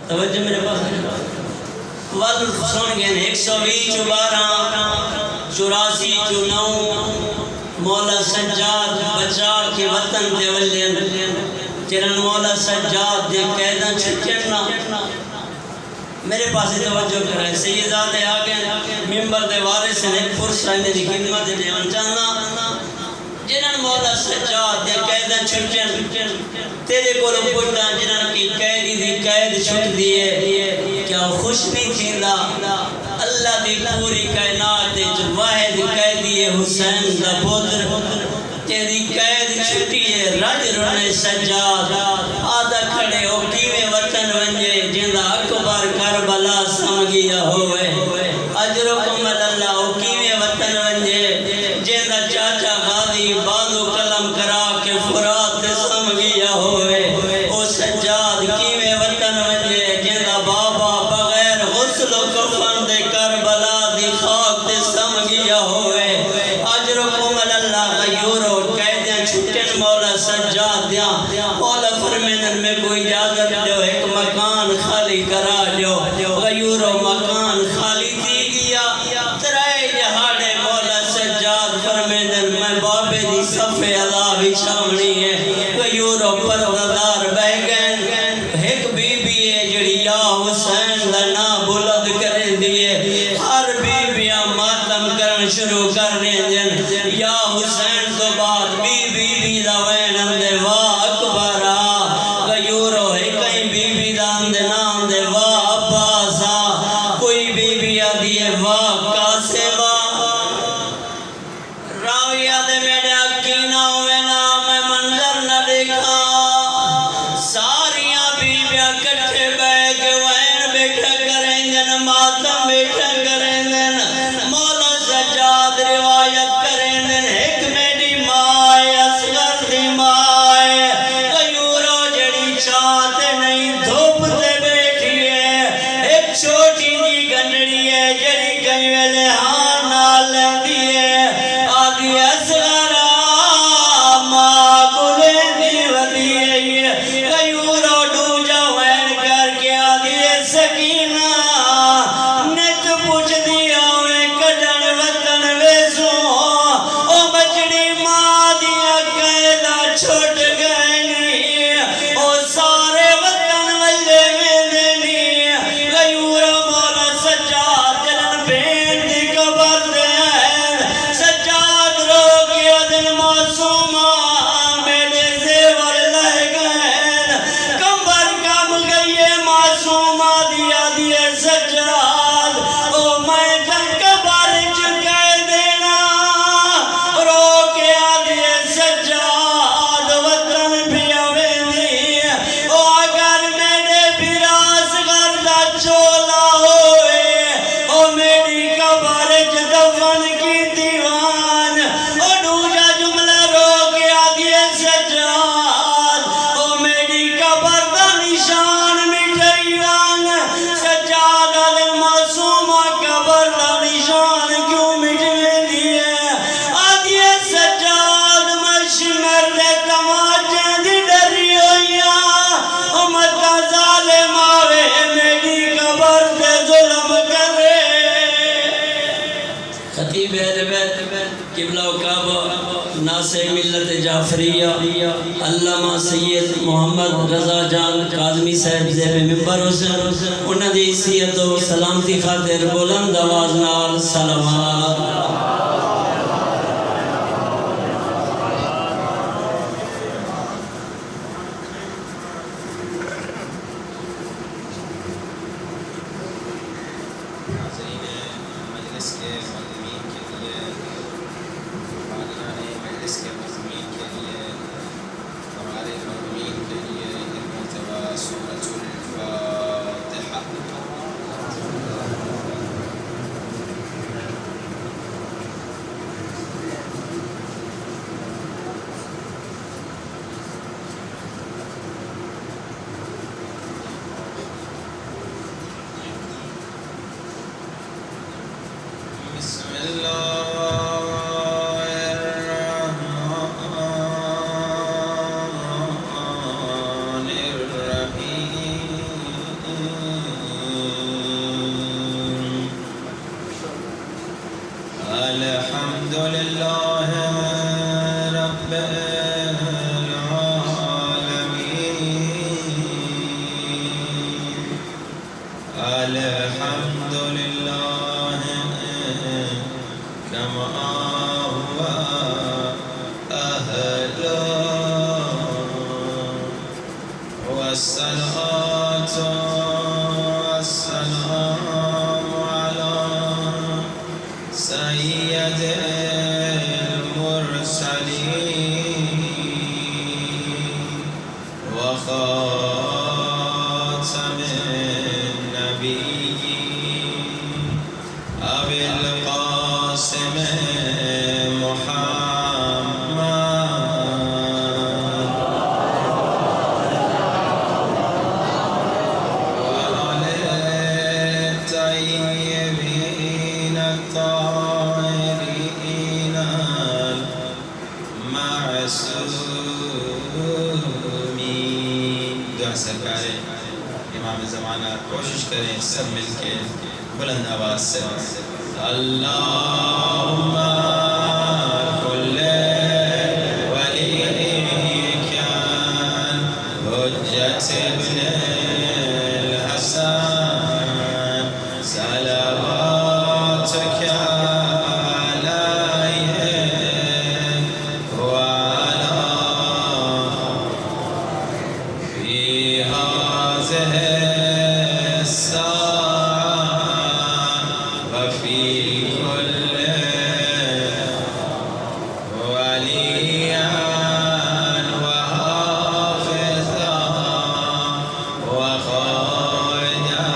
توجہ میرے پاس ول سن گئے 120 چو 12 84 چو 9 مولا سجاد بچا کے وطن دے ولین چرن مولا سجاد دے قیداں چھٹنا میرے پاس توجہ کرائے سیدات آگے ممبر دے وارث نے فرصہ نے دی خدمت دے انچانا جنن مولا سجاد دے قیداں چھٹن تیرے کولو پڑھنا جنن کی قیدی دی قید چھٹ دیئے کیا خوش نہیں تھیندا اللہ دی پوری کائنات جو واحد قیدی حسین دا پتر تیری قید چھٹی ہے رج رونے سجاد آدھا کھڑے ہو کیویں وطن ونجے جندہ اکبر کربلا سمگیا ہوئے اجرکم اللہ ہو کیویں وطن ونجے جندہ چاچا غازی بازو قلم کرا کے فرات سمگیا ہوئے او سجاد کیویں وطن ونجے جندہ بابا بغیر غسل و کفن دے کربلا دی خاک تے سمگیا ہوئے اجرکم اللہ غیورو قیدیں چھٹن مولا سجاد دیاں مولا فرمینن میں کوئی اجازت دیو ایک مکان خالی کرا دیو غیورو مکان خالی دی گیا ترائے جہاڑے مولا سجاد فرمینن میں بابے دی صفحے اللہ بھی شامنی ہے غیورو پردادار بہ گئن ایک بی بی ہے جڑی یا حسین لنا بلد کریں دیئے ہر بی بیاں ماتم کرن شروع کر دیں یا حسین تو بات بی بی دا وین اندے واہ اکبرہ غیورو ہے کئی بی بی دا اندے نام دے واہ عباسہ کوئی بی بی آدھیے واہ قاسمہ راویہ دے میرے اکینہ ہوئے نا میں منظر نہ دیکھا ساریاں بی بیاں کٹھے بے کے وین بیٹھا کریں دن ماتم بیٹھا کریں دن مولا سجاد روایت کریں دن ایک میری مائے اصغر دی مائے غیورو جڑی چاہتے نہیں دھوپتے بیٹھی ہے ایک چھوٹی دی گنڈی ہے جڑی کئی ویلے ہاں نال دی ہے آدھی اصغرہ ماں کلے دی ودی ہے غیورو ڈو جوین کر کے آدھی سکینہ نت پوچھ دیا ہوئے کڈن وطن ویسو او بچڑی ماں دیا قیدہ چھوٹ گئے نہیں او سارے وطن والے میں دینی غیورو مولا سجاد جنن بین دی قبر دے ہیں سجاد رو کیا دن معصومہ میرے زیور لہ گئے کمبر کم گئیے معصومہ دیا دیے سجاد او میں جن قبر چکے دینا رو کیا دیے سجاد وطن بھی آوینی او اگر میرے براس گردہ چولا ہوئے او میری قبر دفن کی دیوان او دوجا جملہ رو کیا دیے سجاد او میری قبر دا نشان مٹھائیوان سجاد علی معصومہ قبر دا نشان کیوں مٹھوے دیئے آدھیے سجاد مشمر دے تماجیں دی ڈری ہوئیا امتہ ظالم آوے میری قبر دے ظلم کرے خطیب اہل بیت قبلہ و کعبہ ناصر ملت جعفریہ علامہ سید محمد رضا جان کاظمی صاحب زیب ممبر حسین انہاں دی حیثیت و سلامتی خاطر بلند آواز نال سلامات مجلس کے مضمین کے لیے والدان مجلس کے مضمین کے لیے ہمارے مضمین کے لیے ایک مرتبہ سورۃ الفاتحہ بسم اللہ الرحمن الرحیم الحمد لله رب العالمين الحمد لله كما هو أهله والصلاة والسلام على سيد المرسلين وخاتم النبيين أبي القاسم محمد وآل الطيبين الطاهرين المعصومين. دعا سرکار امام زمانہ کوشش کریں سب مل کے بلند آواز سے اللہم کل ولیک حجت ابن الحسن صلواتک علیہ وعلا فی هذه الساعة وفي كل وليا وحافظا وخالدا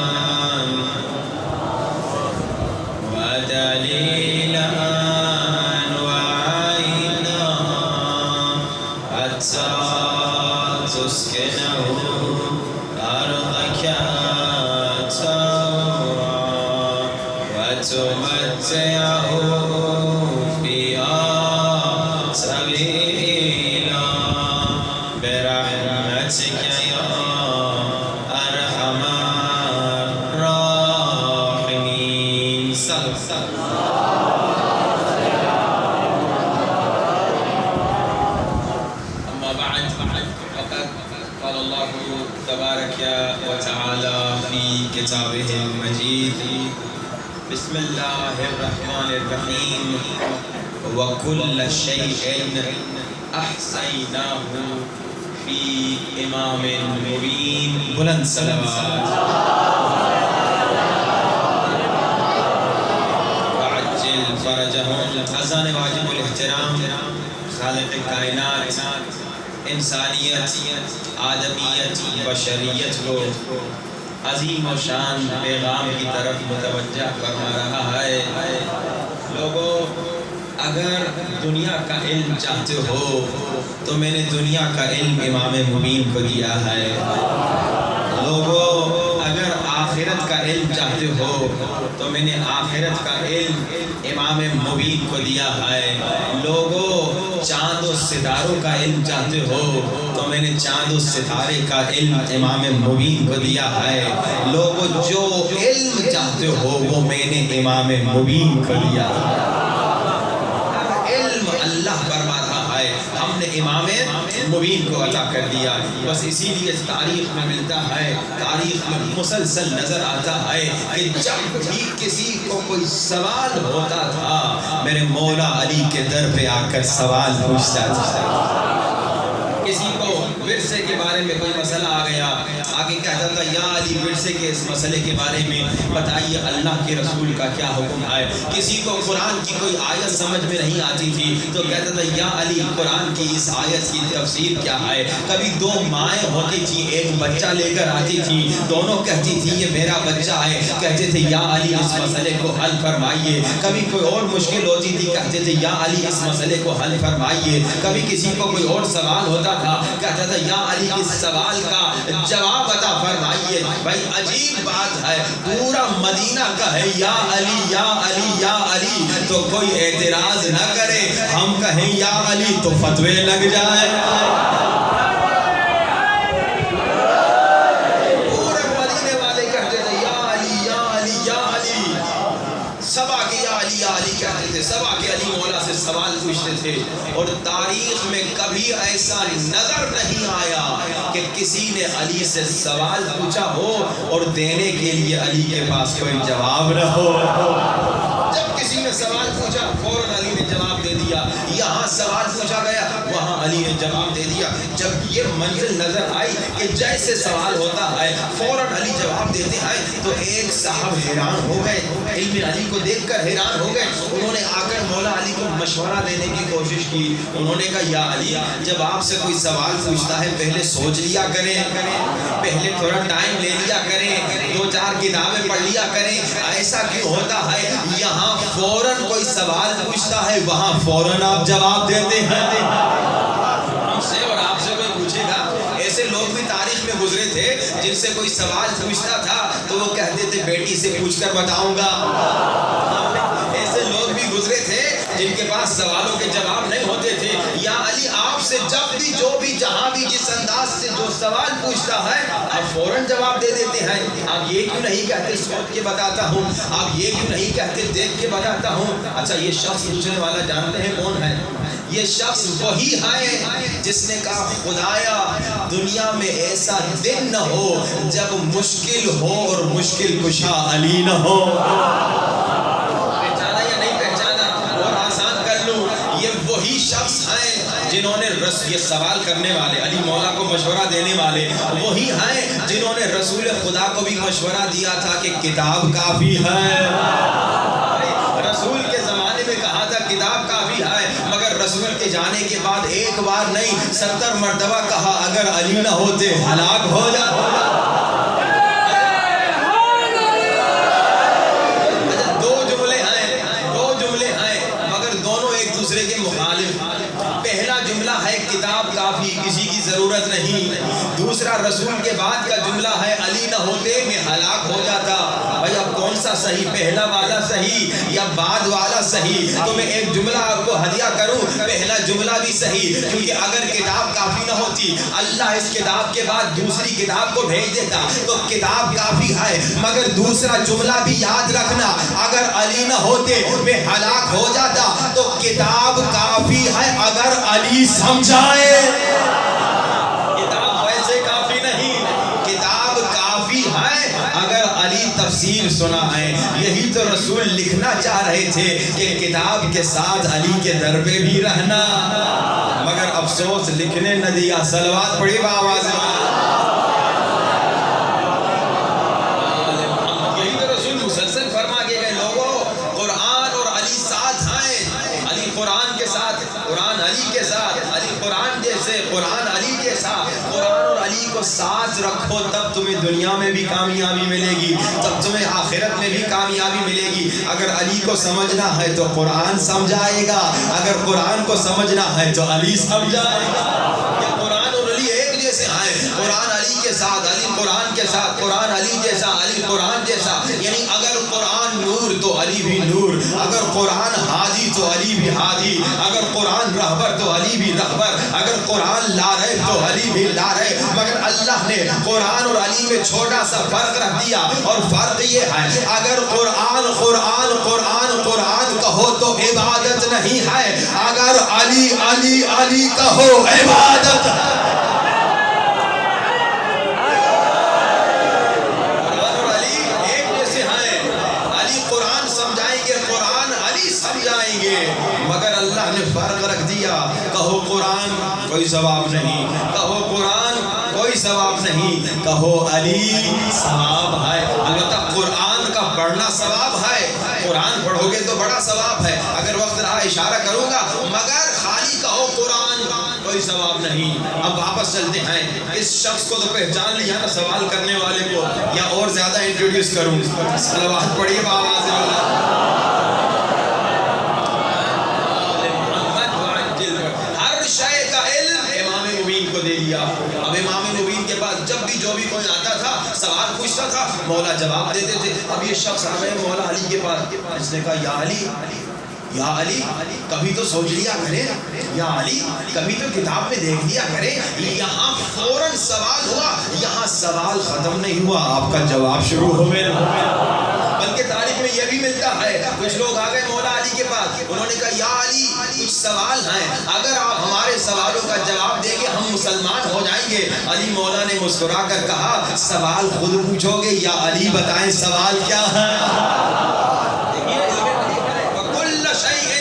ودليلا وعينا حتى تسكنه أرضك طوعا وتمتعه فيها سبيلا برحمتك يا أرحم الراحمين. أما بعد فقد قال الله تبارك وتعالى في كتابه المجيد بسم الله الرحمن الرحيم وكل شيء أحصيناه في إمام مبين. بلند صلوات وعجل فرجهم. خزان واجب الاحترام خالق کائنات انسانیت آدمیت بشریت کو عظیم و شان پیغام کی طرف متوجہ فرما رہا ہے. لوگوں اگر دنیا کا علم چاہتے ہو تو میں نے دنیا کا علم امام مبین کو دیا ہے. لوگوں اگر آخرت کا علم چاہتے ہو تو میں نے آخرت کا علم امام مبین کو دیا ہے. لوگوں چاند و ستاروں کا علم چاہتے ہو تو میں نے چاند و ستارے کا علم امام مبین کو دیا ہے. لوگوں جو علم چاہتے ہو وہ میں نے امام مبین کو دیا ہے. علم اللہ فرما رہا ہے ہم نے امام مبین کو عطا کر دیا. بس اسی لیے تاریخ میں ملتا ہے، تاریخ میں مسلسل نظر آتا ہے کہ جب بھی کسی کو کوئی سوال ہوتا تھا میرے مولا علی کے در پہ آ کر سوال پوچھتا تھا. کسی کو ورثے کے بارے میں کوئی مسئلہ آ گیا آگے کہتا تھا یا علی ورثے کے اس مسئلے کے بارے میں بتائیے اللہ کے رسول کا کیا حکم ہے. کسی کو قرآن کی کوئی آیت سمجھ میں نہیں آتی تھی تو کہتا تھا یا علی قرآن کی اس آیت کی تفسیر کیا ہے. کبھی دو مائیں ہوتی تھی ایک بچہ لے کر آتی تھی دونوں کہتی تھی یہ میرا بچہ ہے کہتے تھے یا علی اس مسئلے کو حل فرمائیے. کبھی کوئی اور مشکل ہوتی تھی کہتے تھے یا علی اس مسئلے کو حل فرمائیے. کبھی کسی کو کوئی اور سوال ہوتا تھا کہتا تھا یا علی اس سوال کا جواب عطا فرمائیے. بھائی عجیب بات ہے پورا مدینہ کہے یا علی یا علی یا علی تو کوئی اعتراض نہ کرے، ہم کہیں یا علی تو فتوے لگ جائے. پورے مدینے والے کہتے تھے، سب آ کے علی مولا سے سوال پوچھتے تھے، اور تاریخ میں کبھی ایسا نظر نہیں آیا کہ کسی نے علی سے سوال پوچھا ہو اور دینے کے لیے علی کے پاس کوئی جواب نہ ہو۔ جب کسی نے سوال پوچھا فوراً علی نے جواب دے دیا، یہاں سوال پوچھا گیا وہاں علی نے جواب دے دیا۔ جب یہ منزل نظر آئی کہ جیسے سوال ہوتا ہے فوراً علی جواب دیتے ہیں، تو ایک صاحب حیران ہو گئے، علم علی کو دیکھ کر حیران ہو گئے۔ انہوں نے آ کر مولا علی کو مشورہ دینے کی کوشش کی۔ انہوں نے کہا یا علی، جب آپ سے کوئی سوال پوچھتا ہے پہلے سوچ لیا کریں، پہلے تھوڑا ٹائم لے لیا کریں، 2-4 کتابیں پڑھ لیا کریں۔ ایسا کیوں ہوتا ہے یہاں فوراً کوئی سوال پوچھتا ہے وہاں فوراً آپ جواب دیتے ہیں؟ ہم سے اور آپ سے کوئی پوچھے گا، ایسے لوگ بھی تاریخ میں گزرے تھے جن سے کوئی سوال پوچھتا تھا تو وہ کہتے تھے بیٹی سے پوچھ کر بتاؤں گا۔ ایسے لوگ بھی گزرے تھے جن کے پاس سوالوں کے جواب نہیں ہوتے تھے۔ یا علی، آپ سے جب بھی جو بھی جہاں بھی جس انداز سے جو سوال پوچھتا ہے آپ فوراً جواب دے دیتے ہیں۔ آپ یہ کیوں نہیں کہتے سوچ کے بتاتا ہوں، آپ یہ کیوں نہیں کہتے دیکھ کے بتاتا ہوں؟ اچھا، یہ شخص پوچھنے والا جانتے ہیں کون ہے؟ یہ شخص وہی ہے جس نے کہا خدایا دنیا میں ایسا دن نہ ہو جب مشکل ہو اور مشکل کشا علی نہ ہو۔ پہچانا یا نہیں پہچانا؟ اور آسان کر لوں، یہ وہی شخص ہیں جنہوں نے یہ سوال کرنے والے، علی مولا کو مشورہ دینے والے وہی ہیں جنہوں نے رسول خدا کو بھی مشورہ دیا تھا کہ کتاب کافی ہے۔ رسول کے زمانے میں کہا تھا کتاب کافی ہے، مگر رسول کے جانے کے بعد ایک بار نہیں 70 مرتبہ کہا اگر علی نہ ہوتے ہلاک ہو جاتے۔ دو جملے ہیں مگر دونوں ایک دوسرے کے مخالف۔ پہلا جملہ ہے کتاب کافی، کسی کی ضرورت نہیں۔ دوسرا رسول کے بعد کا جملہ ہے علی نہ ہوتے میں ہلاک ہو جاتا۔ بھائی اب کون سا صحیح، پہلا والا صحیح یا بعد والا صحیح؟ تو میں ایک جملہ آپ کو ہدیہ کروں، پہلا جملہ بھی صحیح، کیونکہ اگر کتاب کافی نہ ہوتی اللہ اس کتاب کے بعد دوسری کتاب کو بھیج دیتا تو کتاب کافی ہے، مگر دوسرا جملہ بھی یاد رکھنا، اگر علی نہ ہوتے میں ہلاک ہو جاتا تو کتاب کافی ہے اگر علی سمجھائے۔ کتاب ویسے کافی نہیں، کتاب کافی ہے اگر علی تفسیر سنا ہے۔ یہی تو رسول لکھنا چاہ رہے تھے کہ کتاب کے ساتھ علی کے در پہ بھی رہنا، مگر افسوس لکھنے نہ دیا۔ صلوات پڑھی بآواز یہی تو رسول مسلسل فرما کے گئے لوگوں قرآن اور علی ساتھ ہیں، علی قرآن کے ساتھ، قرآن علی کے ساتھ، علی قرآن جیسے، قرآن علی کے ساتھ۔ قرآن اور علی کو ساتھ رکھو تب تمہیں دنیا میں بھی کامیابی ملے گی، تب تمہیں آخرت میں بھی کامیابی ملے گی۔ اگر علی کو سمجھنا ہے تو قرآن سمجھائے گا، اگر قرآن کو سمجھنا ہے تو علی سمجھائے گا۔ یہ قرآن اور علی ایک جیسے ہیں، قرآن علی کے ساتھ، علی قرآن کے ساتھ، قرآن علی جیسا، علی قرآن جیسا۔ یعنی اگر قرآن نور تو علی بھی نور، اگر قرآن ہادی تو علی بھی ہادی، اگر قرآن رہبر تو علی بھی رہبر، اگر قرآن لاریب تو علی بھی لاریب۔ مگر اللہ نے قرآن اور علی میں چھوٹا سا فرق رکھ دیا، اور فرق یہ ہے اگر قرآن قرآن قرآن قرآن کہو تو عبادت نہیں ہے، اگر علی علی علی کہو عبادت ہے۔ مگر اللہ نے فرق رکھ دیا، کہو قرآن کوئی ثواب نہیں، کہو قرآن کوئی ثواب نہیں، کہو علی ثواب ہے۔ البتہ قرآن کا پڑھنا ثواب ہے، قرآن پڑھو گے تو بڑا ثواب ہے۔ اگر وقت رہا اشارہ کروں گا، مگر خالی کہو قرآن کوئی ثواب نہیں۔ اب واپس چلتے ہیں، اس شخص کو تو پہچان لیا نا سوال کرنے والے کو، یا اور زیادہ انٹروڈیوس کروں؟ صلوات پڑھیے بآواز دے دیا۔ اب امام مبین کے پاس جب بھی جو بھی کوئی آتا تھا سوال پوچھتا تھا مولا جواب دیتے تھے۔ اب یہ شخص آ گئے مولا علی کے پاس، اس نے کہا یا علی کبھی تو سوچ لیا کرے، یا علی کبھی تو کتاب میں دیکھ لیا کرے۔ یہاں فوراً سوال ہوا، یہاں سوال ختم نہیں ہوا، آپ کا جواب شروع ہو گیا۔ بلکہ تاریخ میں یہ بھی ملتا ہے. کچھ لوگ آ گئے مولا علی کے پاس, انہوں نے کہا یا علی کچھ سوال ہیں, اگر آپ ہمارے سوالوں کا جواب دیں گے ہم مسلمان ہو جائیں گے. علی مولا نے مسکرا کر کہا سوال خود پوچھو گے یا علی بتائیں سوال کیا ہے؟ وَكُلَّ شَيْءٍ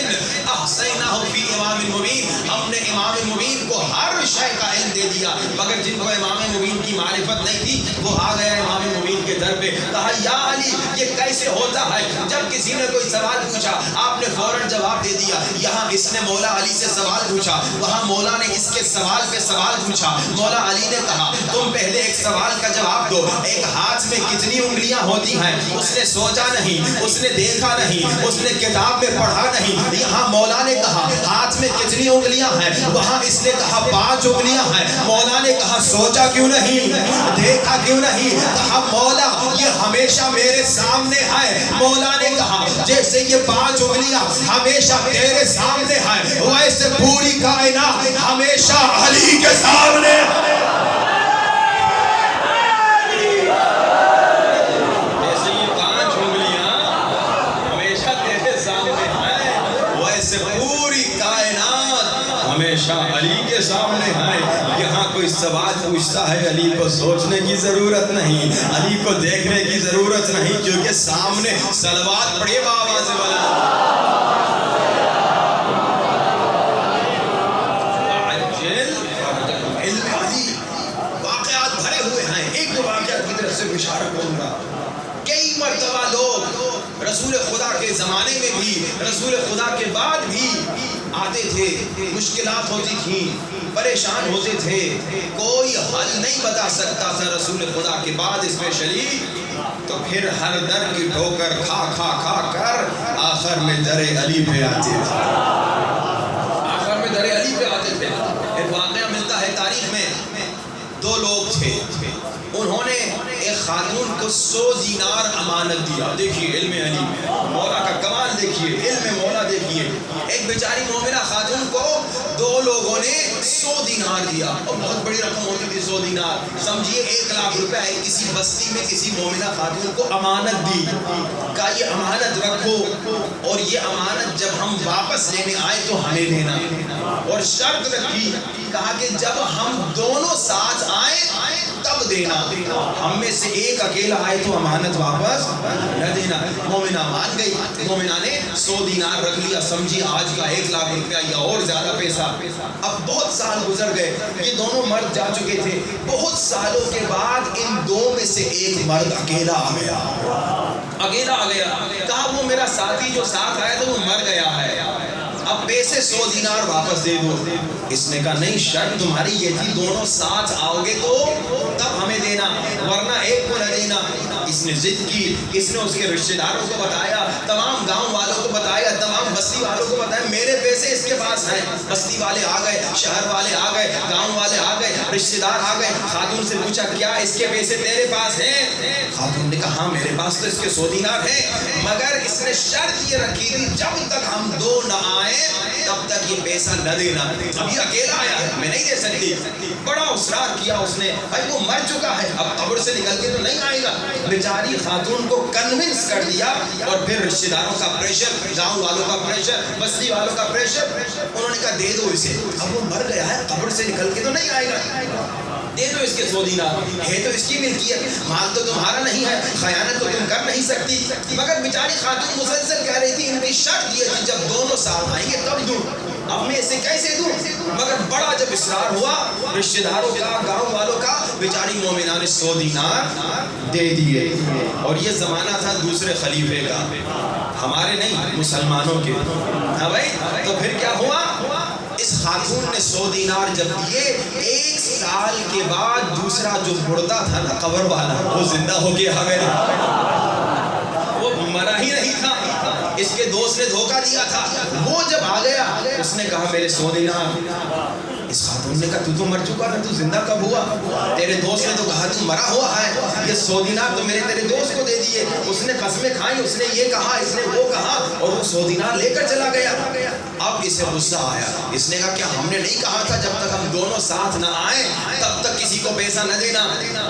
أَحْصَيْنَاهُ فِي إِمَامٍ مُبِينٍ, ہم نے امام مبین کو ہر شے کا علم دے دیا. مگر جن کو امام مبین کی معرفت نہیں تھی وہ آ گیا امام مبین کے در پہ, کہا یا علی یہ کیسے ہوتا ہے؟ جب کسی نے کوئی سوال پوچھا آپ نے فوراً جواب دے دیا. یہاں اس نے مولا علی سے سوال پوچھا, وہاں مولا نے اس کے سوال پہ سوال پوچھا. مولا علی نے کہا تم پہلے ایک سوال کا جواب دو, ایک ہاتھ میں کتنی انگلیاں ہوتی ہیں؟ اس نے سوچا نہیں, اس نے دیکھا نہیں, اس نے کتاب میں پڑھا نہیں. یہاں مولا نے کہا ہاتھ میں کتنی انگلیاں ہیں, وہاں اس نے کہا 5 انگلیاں ہیں. مولا نے کہا سوچا کیوں نہیں, دیکھا کیوں نہیں؟ کہا مولا یہ ہمیشہ میرے سامنے ہے. مولا نے کہا جیسے یہ 5 انگلیاں ہمیشہ تیرے سامنے ہیں ویسے پوری کائنات ہمیشہ علی کے سامنے ہے. جیسے یہ 5 انگلیاں ہمیشہ تیرے سامنے ہیں ویسے پوری کائنات ہمیشہ علی کے سامنے ہے. یہاں کوئی سوال پوچھتا ہے علی کو سوچنے کی ضرورت نہیں, علی کو دیکھنے کی ضرورت نہیں, کیونکہ سامنے صلوات پڑھیے بآواز بلند. علم علی واقعات بھرے ہوئے ہیں. ایک دو واقعات کی طرف سے اشارہ کروں گا. کئی مرتبہ لوگ رسول خدا کے زمانے میں بھی رسول خدا کے بعد بھی آتے تھے, مشکلات ہوتی تھیں, پریشان ہوتے تھے, کوئی حل نہیں بتا سکتا تھا رسول خدا کے بعد اسپیشلی. تو پھر ہر در کی ٹھوکر کھا کھا کھا کر آخر میں در علی پہ آتے تھے, آخر میں در علی پہ آتے تھے. ایک واقعہ ملتا ہے تاریخ میں, 2 لوگ تھے, انہوں نے ایک خاتون کو 100 دینار امانت دیا. دیکھیے علم علی مولا کا کمال, دیکھیے علم مولا. دیکھیے ایک بیچاری مومنہ خاتون کو 2 لوگوں نے 100 دینار دیا, اور بہت بڑی رقم ہوتی تھی 100 دینار, سمجھیے 1 لاکھ روپے. کسی بستی میں کسی مومنہ خاتون کو امانت دی, کہا یہ امانت رکھو اور یہ امانت جب ہم واپس لینے آئے تو ہمیں دینا, اور شرط رکھی, کہا کہ جب ہم دونوں ساتھ آئیں تب دینا, ہم میں سے ایک اکیلا آئے تو امانت واپس نہ دینا. مومنہ مان گئی, مومنہ نے 100 دینار رکھ لیا. سمجھیے آج کا 1 لاکھ روپیہ یا اور زیادہ پیسہ. اب بہت سال گزر گئے, یہ دونوں مرد جا چکے تھے. بہت سالوں کے بعد ان 2 میں سے ایک مرد اکیلا آ گیا, اکیلا آ گیا. کہا وہ میرا ساتھی جو ساتھ آیا تھا وہ مر گیا ہے, اب پیسے 100 دینار واپس دے دو. اس نے کہا نہیں, شرط تمہاری یہ تھی دونوں ساتھ آؤ گے تو تب ہمیں دینا, ورنہ ایک کو نہ دینا. اس نے ضد کی, اس نے اس کے رشتہ داروں کو بتایا, تمام گاؤں والوں کو بتایا, تمام بستی والوں کو بتایا میرے پیسے اس کے پاس ہیں. بستی والے آ گئے, شہر والے آ گئے, گاؤں والے آ گئے, رشتہ دار آ گئے. خاتون سے پوچھا کیا اس کے پیسے تیرے پاس ہیں؟ خاتون نے کہا ہاں میرے پاس تو اس کے 100 دینار ہیں, مگر اس نے شرط یہ رکھی تھی جب تک ہم 2 نہ آئے تب تک یہ پیسہ نہ دینا. ابھی اکیلا آیا ہے, میں نہیں دے سکتی. بڑا اصرار کیا اس نے, بھائی وہ مر چکا ہے, اب قبر سے نکل کے تو نہیں آئے گا. بیچاری خاتون کو کنونس کر دیا, اور پھر رشتہ داروں کا پریشر, گاؤں والوں کا پریشر, بستی والوں کا پریشر, انہوں نے کہا دے دو اسے, اب وہ مر گیا ہے, قبر سے نکل کے تو نہیں آئے گا, دے دو اس کے 100 دینار, ہے تو اس کی ملکیت, مال تو تمہارا نہیں ہے, خیانت تو تم کر نہیں سکتی. مگر بیچاری خاتون مسلسل کہہ رہی تھی ان کی شرط یہ تھی جب دونوں ساتھ آئیں گے تب دوں, اب میں اسے کیسے دوں. مگر بڑا جب اصرار ہوا رشتہ داروں کا, گاؤں والوں کا, بیچاری مومنہ نے 100 دینار دے دیے. اور یہ زمانہ تھا دوسرے خلیفے کا, ہمارے نہیں, مسلمانوں کے. ہاں بھائی, تو پھر کیا ہوا, اس خاتون نے 100 دینار جب دیے, 1 سال کے بعد دوسرا جو مردہ تھا نا قبر والا, وہ زندہ ہو کے آ گیا, وہ مرا ہی نہیں تھا. اس کے دوست نے دھوکہ دیا تھا, وہ جب آ گیا اس نے کہا میرے 100 دینار. اس خاتون نے کہا تو مر چکا تھا, تو زندہ کب ہوا؟ تیرے دوست نے تو کہا تو مرا ہوا ہے, یہ 100 دینار تو میرے تیرے دوست کو دے دیے, اس نے قسمیں کھائیں, اس نے یہ کہا, اس نے وہ کہا, اور وہ 100 دینار لے کر چلا گیا. اب اسے غصہ آیا، اس نے کہا کیا ہم نے نہیں کہا تھا جب تک ہم دونوں ساتھ نہ آئیں تب تک کسی کو پیسہ نہ دینا؟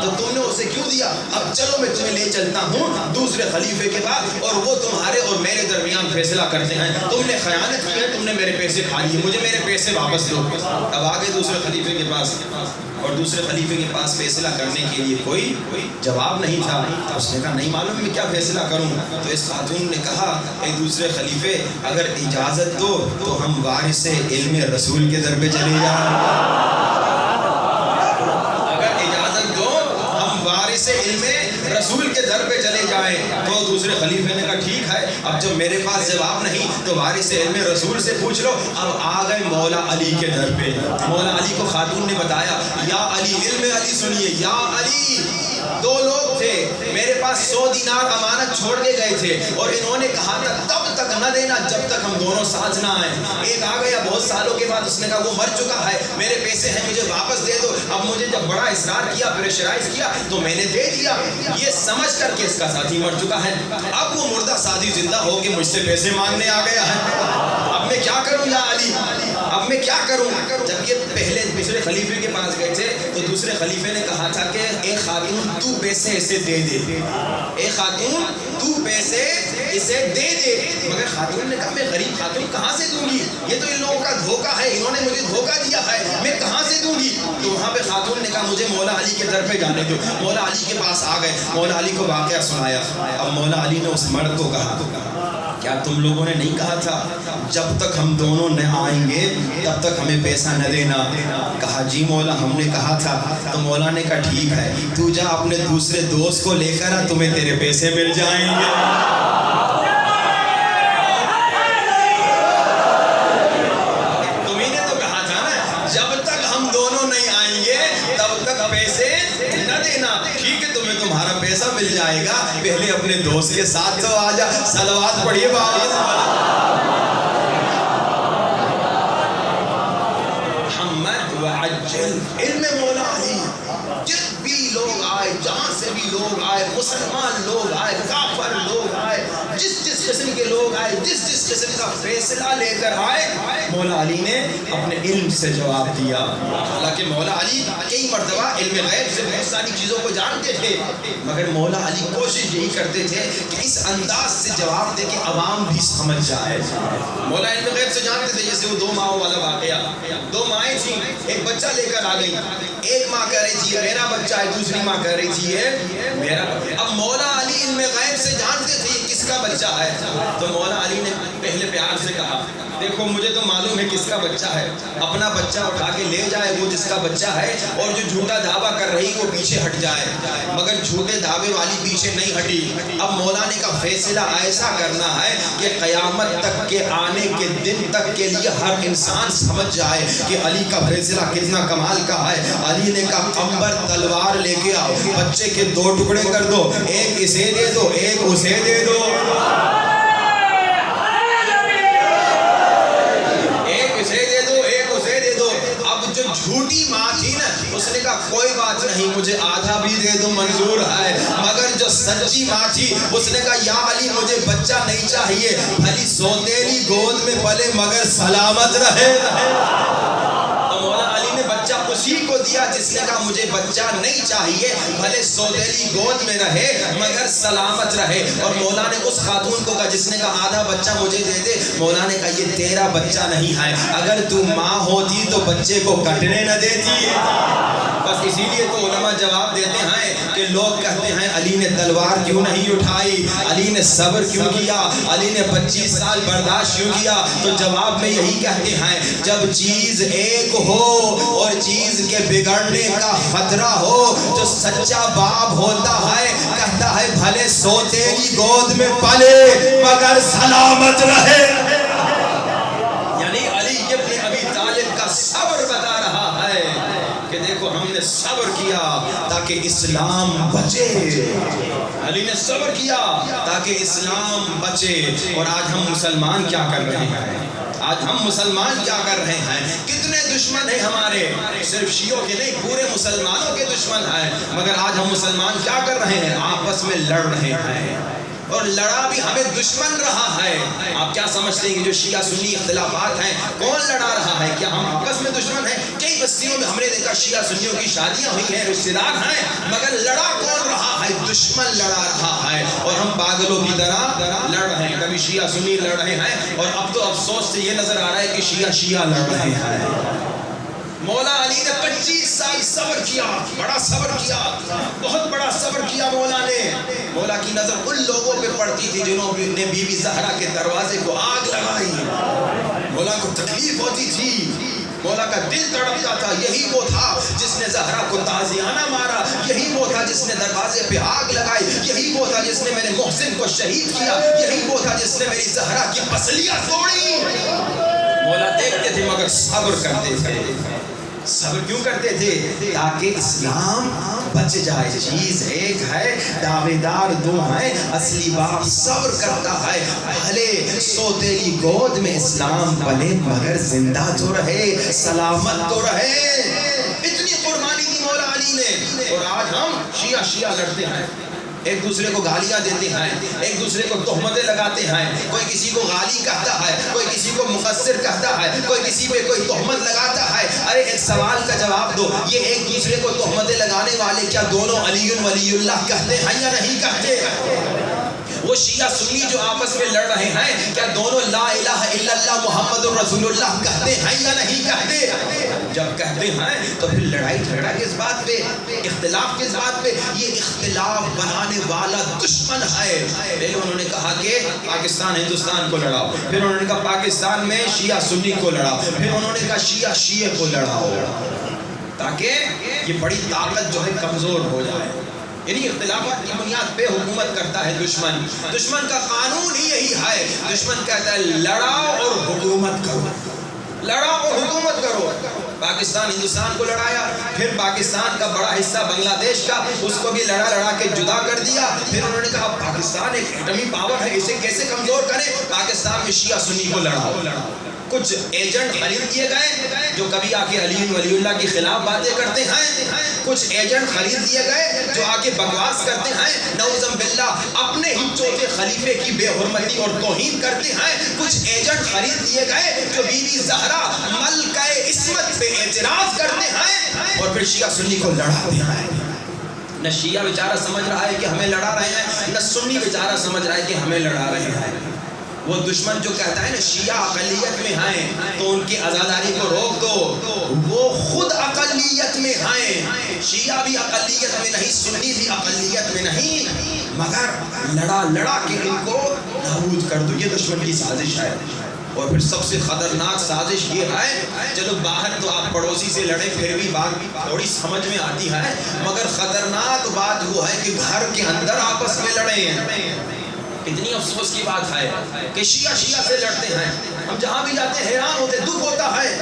تو تم نے اسے کیوں دیا؟ اب چلو میں تمہیں لے چلتا ہوں دوسرے خلیفے کے پاس اور وہ تمہارے اور میرے درمیان فیصلہ کرتے ہیں، تم نے خیانت کی ہے، تم نے میرے پیسے کھا لیے، مجھے میرے پیسے واپس دو۔ اب آگے دوسرے خلیفے کے پاس، اور دوسرے خلیفے کے پاس فیصلہ کرنے کے لیے کوئی جواب نہیں تھا۔ اس نے کہا نہیں معلوم میں کیا فیصلہ کروں۔ تو اس خاتون نے کہا اے دوسرے خلیفے اگر اجازت دو تو ہم وارث علم رسول کے در پہ چلے جائیں، اگر اجازت دو ہم وارث علم رسول کے در پہ چلے جائیں۔ تو دوسرے خلیفے نے کہا ٹھیک ہے، اب جب میرے پاس جواب نہیں تو وارث علم رسول سے پوچھ لو۔ اب آ گئے مولا علی کے در پہ۔ مولا علی کو خاتون نے بتایا یا علی، علم علی سنیے، یا علی دو لوگ تھے میرے پاس 100 دینار امانت چھوڑ کے گئے تھے اور انہوں نے کہا تھا تب تک نہ دینا جب تک ہم دونوں ساتھ نہ آئیں۔ ایک آ گیا بہت سالوں کے بعد، اس نے کہا وہ مر چکا ہے، میرے پیسے ہیں مجھے واپس دے دو۔ اب مجھے جب بڑا اصرار کیا، پریشرائز کیا تو میں نے دے دیا، یہ سمجھ کر کے اس کا ساتھی مر چکا ہے۔ اب وہ مردہ ساتھی زندہ ہو کے مجھ سے پیسے مانگنے آ گیا ہے، اب میں کیا کروں یا علی، اب میں کیا کروں؟ جب یہ پہلے دوسرے خلیفے کے پاس گئے تھے تو دوسرے خلیفے نے کہا تھا کہ اے خاتون تو پیسے اسے دے دے، اے خاتون تو پیسے اسے دے دے۔ مگر خاتون نے کہا میں غریب خاتون کہاں سے دوں گی، یہ تو ان لوگوں کا دھوکہ ہے، انہوں نے مجھے دھوکہ دیا ہے، میں کہاں سے دوں گی؟ تو وہاں پہ خاتون نے کہا مجھے مولا علی کے در پہ جانے دو۔ مولا علی کے پاس آ گئے، مولا علی کو واقعہ سنایا۔ اب مولا علی نے اس مرد کو کہا کیا تم لوگوں نے نہیں کہا تھا جب تک ہم دونوں نہ آئیں گے تب تک ہمیں پیسہ نہ دینا؟ کہا جی مولا ہم نے کہا تھا۔ تو مولا نے کہا ٹھیک ہے تو جا اپنے دوسرے دوست کو لے کر آ، تمہیں تیرے پیسے مل جائیں گے۔ تمہیں نے تو کہا تھا نا جب تک ہم دونوں نہیں آئیں گے تب تک پیسے نہ دینا، ٹھیک ہے تمہیں تمہارا پیسہ مل جائے گا، پہلے اپنے دوست کے ساتھ تو آ جا۔ صلوات پڑھیے محمد وعجل۔ علم مولا علی، جس بھی لوگ آئے، جہاں سے بھی لوگ آئے، مسلمان لوگ آئے، کافر لوگ آئے، جس قسم کے لوگ آئے، جس قسم کا فیصلہ لے کر آئے، مولا علی نے اپنے علم سے جواب دیا۔ حالانکہ مولا علی کئی مرتبہ علم غیب سے بہت ساری چیزوں کو جانتے تھے، مگر مولا علی کوشش یہی کرتے تھے کہ اس انداز سے جواب دے کہ عوام بھی سمجھ جائے۔ مولا علم غیب سے جانتے تھے، جیسے وہ 2 ماؤں والا واقعہ، 2 مائیں تھیں، ایک بچہ لے کر آ گئی، ایک ماں کہہ رہی تھی میرا بچہ ہے، دوسری ماں کہہ رہی تھی یہ میرا۔ اب مولا علی علم غیب سے جانتے تھے یہ کس کا بچہ ہے، تو مولا علی نے پہلے پیار سے کہا دیکھو مجھے تو معلوم ہے کس کا بچہ ہے، اپنا بچہ اٹھا کے لے جائے وہ جس کا بچہ ہے، اور جو جھوٹا دعویٰ کر رہی وہ پیچھے ہٹ جائے۔ مگر جھوٹے دعوے والی پیچھے نہیں ہٹی۔ اب مولا نے کا فیصلہ ایسا کرنا ہے کہ قیامت تک کے آنے کے دن تک کے لیے ہر انسان سمجھ جائے کہ علی کا فیصلہ کتنا کمال کا ہے۔ علی نے کہا عنبر تلوار لے کے آؤ، بچے کے 2 ٹکڑے کر دو، ایک اسے دے دو ایک اسے دے دو، جھوٹی ماں تھی نا اس نے کہا کوئی بات نہیں مجھے آدھا بھی دے دو منظور ہے، مگر جو سچی ماں تھی اس نے کہا یا علی مجھے بچہ نہیں چاہیے، بھلی سوتیلی گود میں پلے مگر سلامت رہے۔ تو مولا علی نے بچہ اسی کو دیا جس نے کہا مجھے بچہ نہیں چاہیے، بھلے سوتیلی گود میں رہے مگر سلامت رہے۔ اور مولا نے اس خاتون کو کہا جس نے کہا آدھا بچہ مجھے دے دے، مولا نے کہا یہ تیرا بچہ نہیں ہے، اگر تو ماں ہوتی تو بچے کو کٹنے نہ دیتی۔ بس اسی لیے تو علماء جواب دیتے ہیں کہ لوگ کہتے ہیں علی نے تلوار کیوں نہیں اٹھائی، علی نے صبر کیوں کیا، علی نے 25 سال برداشت کیوں کیا، تو جواب میں یہی کہتے ہیں جب چیز ایک ہو اور چیز کے بگڑنے کا خطرہ ہو، جو سچا باپ ہوتا ہے کہتا ہے بھلے سوتیلی گود میں پلے مگر سلامت رہے۔ یعنی علی ابن ابی طالب کا صبر بتا رہا ہے کہ دیکھو ہم نے صبر کیا تاکہ اسلام بچے، علی نے صبر کیا تاکہ اسلام بچے۔ اور آج ہم مسلمان کیا کر رہے ہیں، آج ہم مسلمان کیا کر رہے ہیں، کتنے دشمن ہیں ہمارے، صرف شیعوں کے نہیں پورے مسلمانوں کے دشمن ہیں، مگر آج ہم مسلمان کیا کر رہے ہیں، آپس میں لڑ رہے ہیں، اور لڑا بھی ہمیں دشمن رہا ہے. آپ کیا سمجھتے ہیں کہ جو شیعہ سنی اختلافات ہیں کون لڑا رہا ہے؟ کیا ہم آپس میں دشمن ہیں؟ کئی بستیوں میں ہم نے دیکھا شیعہ سنیوں کی شادیاں ہوئی ہیں، رشتے دار ہیں، مگر لڑا کون رہا ہے؟ دشمن لڑا رہا ہے. اور ہم پاگلوں کی طرح لڑ رہے ہیں. کبھی شیعہ سنی لڑ رہے ہیں اور اب تو افسوس سے یہ نظر آ رہا ہے کہ شیعہ لڑ رہے ہیں. مولا علی نے 25 سال صبر کیا، بڑا صبر کیا، بہت بڑا صبر کیا مولا نے. مولا کی نظر ان لوگوں پہ پڑتی تھی جنہوں نے بی بی زہرا کے دروازے کو آگ لگائی. مولا کو تکلیف ہوتی تھی، مولا کا دل تڑپتا تھا. یہی وہ تھا جس نے زہرا کو تازیانہ مارا، یہی وہ تھا جس نے دروازے پہ آگ لگائی، یہی وہ تھا جس نے میرے محسن کو شہید کیا، یہی وہ تھا جس نے میری زہرا کی پسلیاں توڑی. مولا دیکھتے تھے مگر صبر کرتے تھے. صبر کیوں کرتے تھے؟ تاکہ اسلام بچ جائے. چیز ایک ہے، دعوے دار دو ہیں، اصلی باپ صبر کرتا ہے. بھلے سو تیری گود میں اسلام بنے مگر زندہ تو رہے، سلامت تو رہے. اتنی قربانی دی مولا علی نے. اور آج ہم شیعہ لڑتے ہیں، ایک دوسرے کو گالیاں دیتے ہیں، ایک دوسرے کو تہمتیں لگاتے ہیں. کوئی کسی کو غالی کہتا ہے، کوئی کسی کو مقصر کہتا ہے، کوئی کسی پہ کوئی تہمت لگاتا ہے. ارے ایک سوال کا جواب دو، یہ ایک دوسرے کو تہمتیں لگانے والے کیا دونوں علی ولی اللہ کہتے ہیں یا نہیں کہتے؟ وہ شیعہ سنی جو آپس میں لڑ رہے ہیں کیا دونوں لا الہ الا اللہ محمد الرسول اللہ کہتے ہیں یا نہیں کہتے؟ جب کہتے ہیں تو پھر لڑائی جھگڑا کس بات پہ، اختلاف کس بات پہ؟ یہ اختلاف بنانے والا دشمن ہے. پہلے انہوں نے کہا کہ پاکستان ہندوستان کو لڑاؤ، پھر انہوں نے کہا پاکستان میں شیعہ سنی کو لڑاؤ، پھر انہوں نے کہا شیعہ کو لڑاؤ، تاکہ یہ بڑی طاقت جو ہے کمزور ہو جائے. یعنی اختلافات کی بنیاد پہ حکومت کرتا ہے دشمن. دشمن کا قانون ہی یہی ہے. دشمن کہتا ہے لڑاؤ اور حکومت کرو، لڑاؤ اور حکومت کرو. پاکستان ہندوستان کو لڑایا، پھر پاکستان کا بڑا حصہ بنگلہ دیش کا، اس کو بھی لڑا کے جدا کر دیا. پھر انہوں نے کہا پاکستان ایک ایٹمی پاور ہے، اسے کیسے کمزور کریں؟ پاکستان میں شیعہ سنی کو لڑاؤ. کچھ ایجنٹ خرید دیے گئے جو کبھی آ کے علی ولی اللہ کے خلاف باتیں کرتے ہیں، کچھ ایجنٹ خرید دیے گئے جو آ کے بکواس کرتے ہیں، نعوذ باللہ اپنے ہی چوتھے خلیفے کی بے حرمتی اور توہین کرتے ہیں. کچھ ایجنٹ خرید دیے گئے جو بی بی زہرا ملکہ عصمت پہ اعتراض کرتے ہیں اور پھر شیعہ سنی کو لڑاتے ہیں. نہ شیعہ بیچارہ سمجھ رہا ہے کہ ہمیں لڑا رہے ہیں، نہ سنی بیچارہ سمجھ رہا ہے کہ ہمیں لڑا رہے ہیں. وہ دشمن جو کہتا ہے نا شیعہ اقلیت میں ہیں تو ان کی عزاداری کو روک دو، وہ خود اقلیت میں ہیں. شیعہ بھی اقلیت میں نہیں، سنی بھی اقلیت میں نہیں، مگر لڑا کے ان کو نابود کر دو. یہ دشمن کی سازش ہے. اور پھر سب سے خطرناک سازش یہ ہے، چلو باہر تو آپ پڑوسی سے لڑیں پھر بھی بات تھوڑی سمجھ میں آتی ہے، مگر خطرناک بات وہ ہے کہ گھر کے اندر آپس میں لڑیں. اتنی افسوس کی بات ہے کہ شیعہ سے لڑتے ہیں. ہم جہاں بھی جاتے ہیں حیران ہوتے، دکھ ہوتا ہے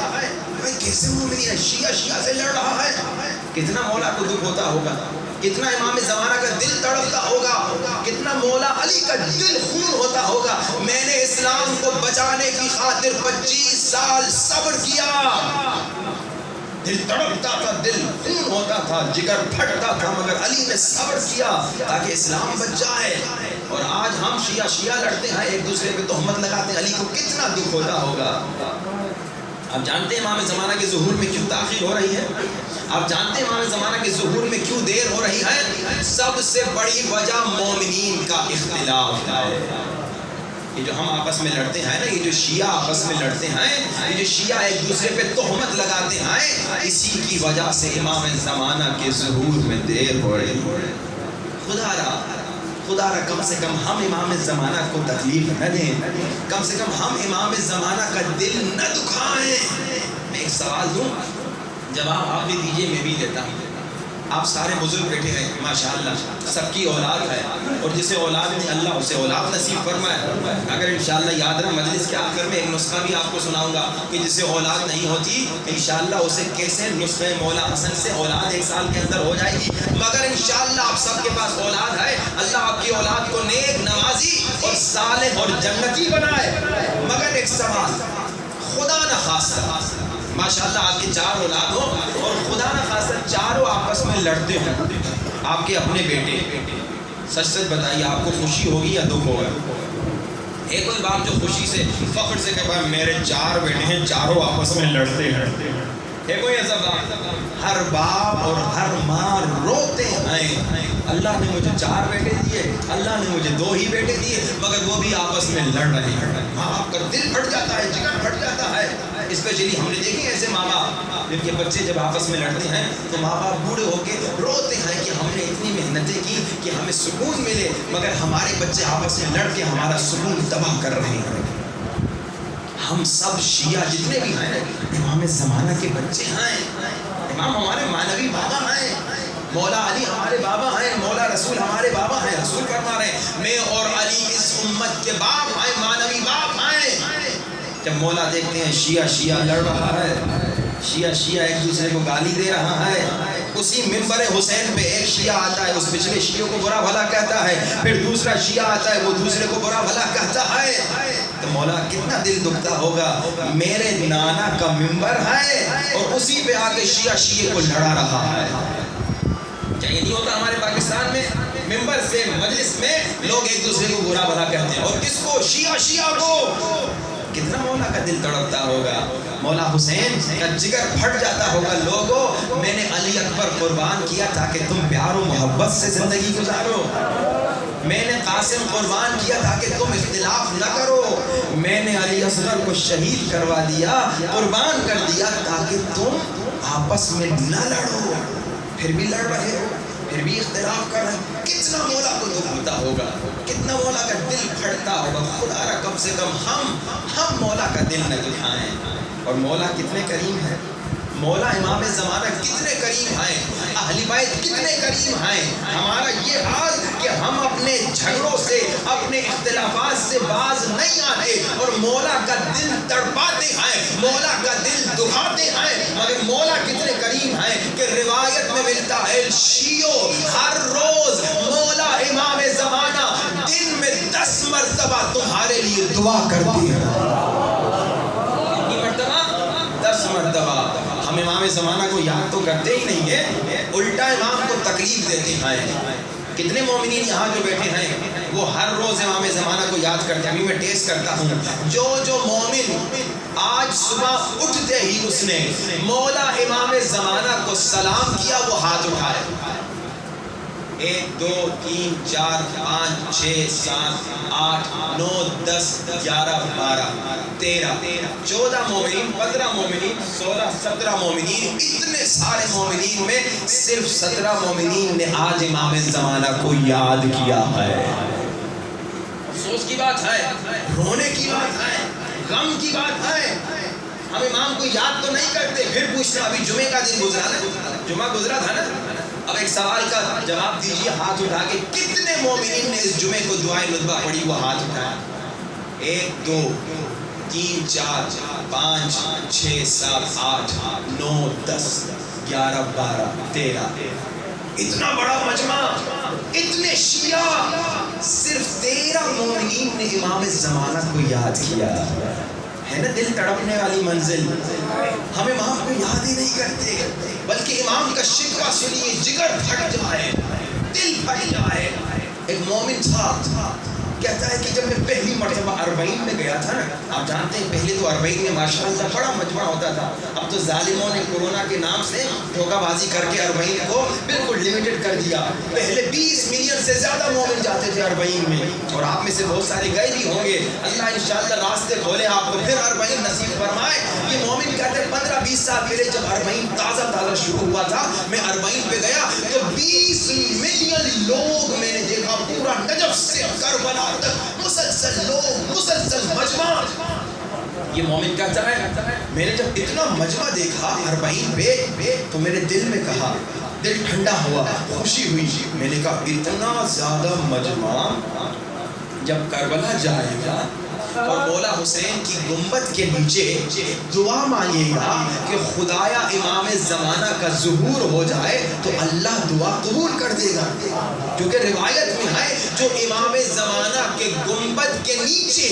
بھائی کیسے مومن ہے شیعہ سے لڑ رہا ہے. کتنا مولا کو دکھ ہوتا ہوگا، کتنا امام زمانہ کا دل تڑپتا ہوگا، کتنا مولا علی کا دل خون ہوتا ہوگا. میں نے اسلام کو بچانے کی خاطر 25 سال صبر کیا، دل تڑپتا تھا، دل خون ہوتا تھا، جگر پھٹتا تھا، مگر علی نے صبر کیا تاکہ اسلام بچ جائے. اور آج ہم شیعہ لڑتے ہیں، ایک دوسرے پہ تہمت لگاتے ہیں. علی کو کتنا دکھ ہوتا ہوگا. آپ جانتے ہیں امام زمانہ کے ظہور میں کیوں تاخیر ہو رہی ہے؟ آپ جانتے ہیں امام زمانہ کے ظہور میں کیوں دیر ہو رہی ہے؟ سب سے بڑی وجہ مومنین کا اختلاف ہے. یہ جو ہم آپس میں لڑتے ہیں نا، یہ جو شیعہ آپس میں لڑتے ہیں، یہ جو شیعہ ایک دوسرے پہ تہمت لگاتے ہیں، اسی کی وجہ سے امام زمانہ کے ظہور میں دیر ہو رہی ہے. خدا را کم سے کم ہم امام زمانہ کو تکلیف نہ دیں، کم سے کم ہم امام زمانہ کا دل نہ دکھائیں. میں ایک سوال دوں، جواب آپ بھی دیجئے میں بھی دیتا ہوں. آپ سارے بزرگ بیٹھے ہیں ماشاءاللہ، سب کی اولاد ہے، اور جسے اولاد نے اللہ اسے اولاد نصیب فرمائے. اگر انشاءاللہ یاد رہا مجلس کے آخر میں ایک نسخہ بھی آپ کو سناؤں گا کہ جسے اولاد نہیں ہوتی انشاءاللہ اسے کیسے نسخہ مولا حسن سے اولاد 1 سال کے اندر ہو جائے گی. مگر انشاءاللہ آپ سب کے پاس اولاد ہے، اللہ آپ کی اولاد کو نیک نوازی اور صالح اور جنتی بنائے. مگر ایک سوال، خدا نہ خواستہ ماشاءاللہ آپ کے 4 اولاد ہو اور خدا نہ خاصہ چاروں آپس میں لڑتے ہوں، آپ کے اپنے بیٹے سچ سچ بتائیے آپ کو خوشی ہوگی یا دکھ ہوگا؟ ایک کوئی باپ جو خوشی سے فخر سے کہ بھائی میرے 4 بیٹے ہیں، چاروں آپس میں لڑتے ہیں، ہے کوئی ایسا باپ؟ ہر باپ اور ہر ماں روتے ہیں، اللہ نے مجھے 4 بیٹے دیے، اللہ نے مجھے 2 ہی بیٹے دیے، مگر وہ بھی آپس میں لڑ رہے ہیں۔ ماں باپ کا دل پھٹ جاتا ہے، جگر پھٹ جاتا ہے۔ اسپیشلی ہم نے دیکھے ایسے ماں باپ جن کے بچے جب آپس میں لڑتے ہیں تو ماں باپ بوڑھے ہو کے روتے ہیں کہ ہم نے اتنی محنتیں کی کہ ہمیں سکون ملے، مگر ہمارے بچے آپس میں لڑ کے ہمارا سکون تباہ کر رہے ہیں۔ ہم سب شیعہ جتنے بھی ہیں امام زمانہ کے بچے ہیں، امام ہمارے مانوی بابا ہیں، مولا علی ہمارے بابا ہیں، مولا رسول ہمارے بابا ہیں۔ رسول فرما رہے ہیں میں اور علی اس امت کے باپ ہیں، مانوی باپ ہیں۔ جب مولا دیکھتے ہیں شیعہ لڑ رہا ہے، شیعہ ایک دوسرے کو گالی دے رہا ہے، اسی منبر حسین پہ ایک شیعہ آتا ہے، اس پچھلے شیعوں کو برا بھلا کہتا ہے، پھر دوسرا شیعہ آتا ہے، وہ دوسرے کو برا بھلا کہتا ہے، تو مولا کتنا دل دکھتا ہوگا، میرے نانا کا منبر ہے اور اسی پہ آ کے شیعہ کو لڑا رہا ہے۔ کیا یہ نہیں ہوتا ہمارے پاکستان میں؟ منبر سے مجلس میں لوگ ایک دوسرے کو برا بھلا کہتے ہیں، اور کس کو؟ شیعہ کو۔ کتنا مولا کا دل تڑپتا ہوگا، مولا حسین کا جگر پھٹ جاتا ہوگا، لوگوں میں نے علی اکبر قربان کیا تاکہ تم پیار و محبت سے زندگی گزارو، میں نے قاسم قربان کیا تاکہ تم اختلاف نہ کرو، میں نے علی اصغر کو شہید کروا دیا، قربان کر دیا تاکہ تم آپس میں نہ لڑو، پھر بھی لڑ رہے ہو، پھر بھی اختلاف کر رہے ہو۔ کتنا مولا کو دکھ ہوتا ہوگا، کتنا مولا کا دل پھٹتا ہوگا۔ خدا را کم سے کم ہم مولا کا دل نہ دکھائیں۔ اور مولا کتنے کریم ہے، مولا امام زمانہ کتنے کریم ہیں، اہل بیت کتنے کریم ہیں۔ ہمارا یہ حال کہ ہم اپنے جھگڑوں سے، اپنے اختلافات سے باز نہیں آتے اور مولا کا دل تڑپاتے ہیں، مولا کا دل دکھاتے ہیں، مگر مولا کتنے کریم ہیں کہ روایت میں ملتا ہے شیعوں ہر روز مولا امام زمانہ دن میں 10 مرتبہ تمہارے لیے دعا کرتی ہے۔ کتنی مرتبہ؟ 10 مرتبہ۔ ہم امام زمانہ کو یاد تو کرتے ہی نہیں ہیں، الٹا امام کو تکلیف دیتے ہیں۔ کتنے مومنین یہاں جو بیٹھے ہیں وہ ہر روز امام زمانہ کو یاد کرتے ہیں۔ ابھی میں ٹیسٹ کرتا ہوں، جو مومن آج صبح اٹھتے ہی اس نے مولا امام زمانہ کو سلام کیا وہ ہاتھ اٹھائے۔ 1 2 3 4 5 6 7 8 9 10 11 12 13 14 مومنین، 15 مومنین، 16 17 مومنین، اتنے سارے مومنین میں صرف 17 مومنین نے آج امام زمانہ کو یاد کیا ہے۔ افسوس کی بات ہے، رونے کی بات ہے، غم کی بات ہے۔ ہم امام کو یاد تو نہیں کرتے، پھر پوچھتے ابھی جمعے کا دن گزرا نا، جمعہ گزرا تھا نا۔ اب ایک سوال کا جواب دیجیے ہاتھ اٹھا کے، کتنے مومنین نے اس جمعے کو دعائے ندبہ پڑھی؟ وہ ہاتھ اٹھایا۔ 1 2 3 4 5 6 7 8 9 10 11 12 13 اتنا بڑا مجمع، اتنے شیعہ، صرف 13 مومنین نے امام زمانہ کو یاد کیا ہے نا۔ دل تڑپنے والی منزل۔ ہم امام کو یاد ہی نہیں کرتے، بلکہ امام کا شکوہ سنیے، جگر پھٹ جائے، دل پھٹ جائے۔ ایک مومن تھا، کہتا ہے کہ جب میں پہلی مرتبہ 40 میں گیا تھا نا، آپ جانتے ہیں پہلے تو 40 میں ماشاءاللہ بڑا مجمع ہوتا تھا، اب تو ظالموں نے کورونا کے نام سے دھوکہ بازی کر کے 40 کو بالکل لمیٹڈ کر دیا۔ پہلے 20 ملین سے زیادہ مومن جاتے تھے 40 میں، اور آپ میں سے بہت سارے گئے بھی ہوں گے۔ اللہ انشاءاللہ راستے کھولے آپ کو، پھر 40 نصیب فرمائے۔ یہ مومن کہتے ہیں 15-20 سال پہلے جب 40 تازہ شروع ہوا تھا، میں 40 پہ گیا تو 20 ملین لوگ میں نے دیکھا، پورا نجف سے کربلا تک مسلسل لوگ، مسلسل مجمع۔ یہ مومن کہتا ہے میں نے جب اتنا مجمع دیکھا 40 پہ تو میرے دل میں کہا، دل ٹھنڈا ہوا، خوشی ہوئی۔ میں نے کہا اتنا زیادہ مجمع جب کربلا جائے گا اور مولا حسین کی گنبد کے نیچے دعا مانگے گا کہ خدایا امام زمانہ کا ظہور ہو جائے تو اللہ دعا قبول کر دے گا، کیونکہ روایت میں ہے جو امام زمانہ کے گنبد کے نیچے،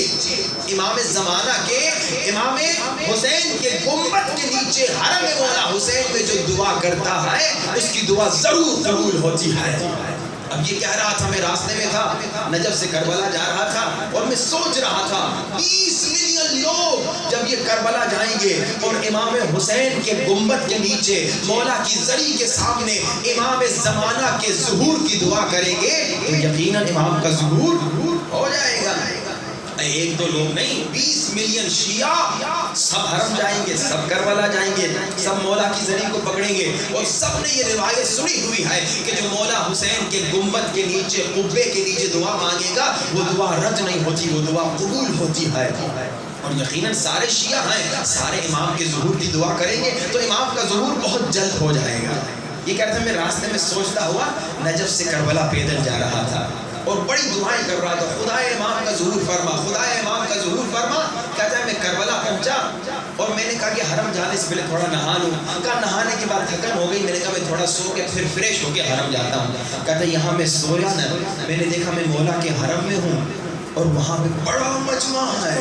امام زمانہ کے، امام حسین کے گنبد کے نیچے حرم مولا حسین میں جو دعا کرتا ہے اس کی دعا ضرور قبول ہوتی ہے۔ اب یہ کہہ رہا تھا میں راستے میں تھا، نجف سے کربلا جا رہا تھا اور میں سوچ رہا تھا 20 ملین لوگ جب یہ کربلا جائیں گے اور امام حسین کے گنبد کے نیچے مولا کی زری کے سامنے امام زمانہ کے ظہور کی دعا کریں گے تو یقیناً امام کا ظہور ہو جائے گا۔ ایک دو لوگ نہیں، 20 ملین شیعہ سب حرم جائیں گے، سب کربلا جائیں گے، سب مولا کی زری کو پکڑیں گے، اور سب نے یہ روایت سنی ہوئی ہے کہ جو مولا حسین کے گنبد کے نیچے قبے کے نیچے دعا مانگے گا وہ دعا رد نہیں ہوتی، وہ دعا قبول ہوتی ہے۔ اور یقیناً سارے شیعہ ہیں، سارے امام کے ظہور کی دعا کریں گے تو امام کا ظہور بہت جلد ہو جائے گا۔ یہ کہتے ہیں میں راستے میں سوچتا ہوا نجف سے کربلا پیدل جا رہا تھا اور بڑی دعائیں کر رہا تھا، خدا امام کا ظہور فرما، خدا امام کا ظہور فرما۔ کہتا ہے میں کربلا پہنچا اور میں نے کہا کہ حرم جانے سے پہلے تھوڑا نہا لوں۔ کہا نہانے کے بعد تھکن ہو گئی، میں نے کہا میں تھوڑا سو کے پھر فریش ہو کے حرم جاتا ہوں۔ کہتا ہے یہاں میں سویا نا، میں نے دیکھا میں مولا کے حرم میں ہوں اور وہاں پہ بڑا مجمع ہے،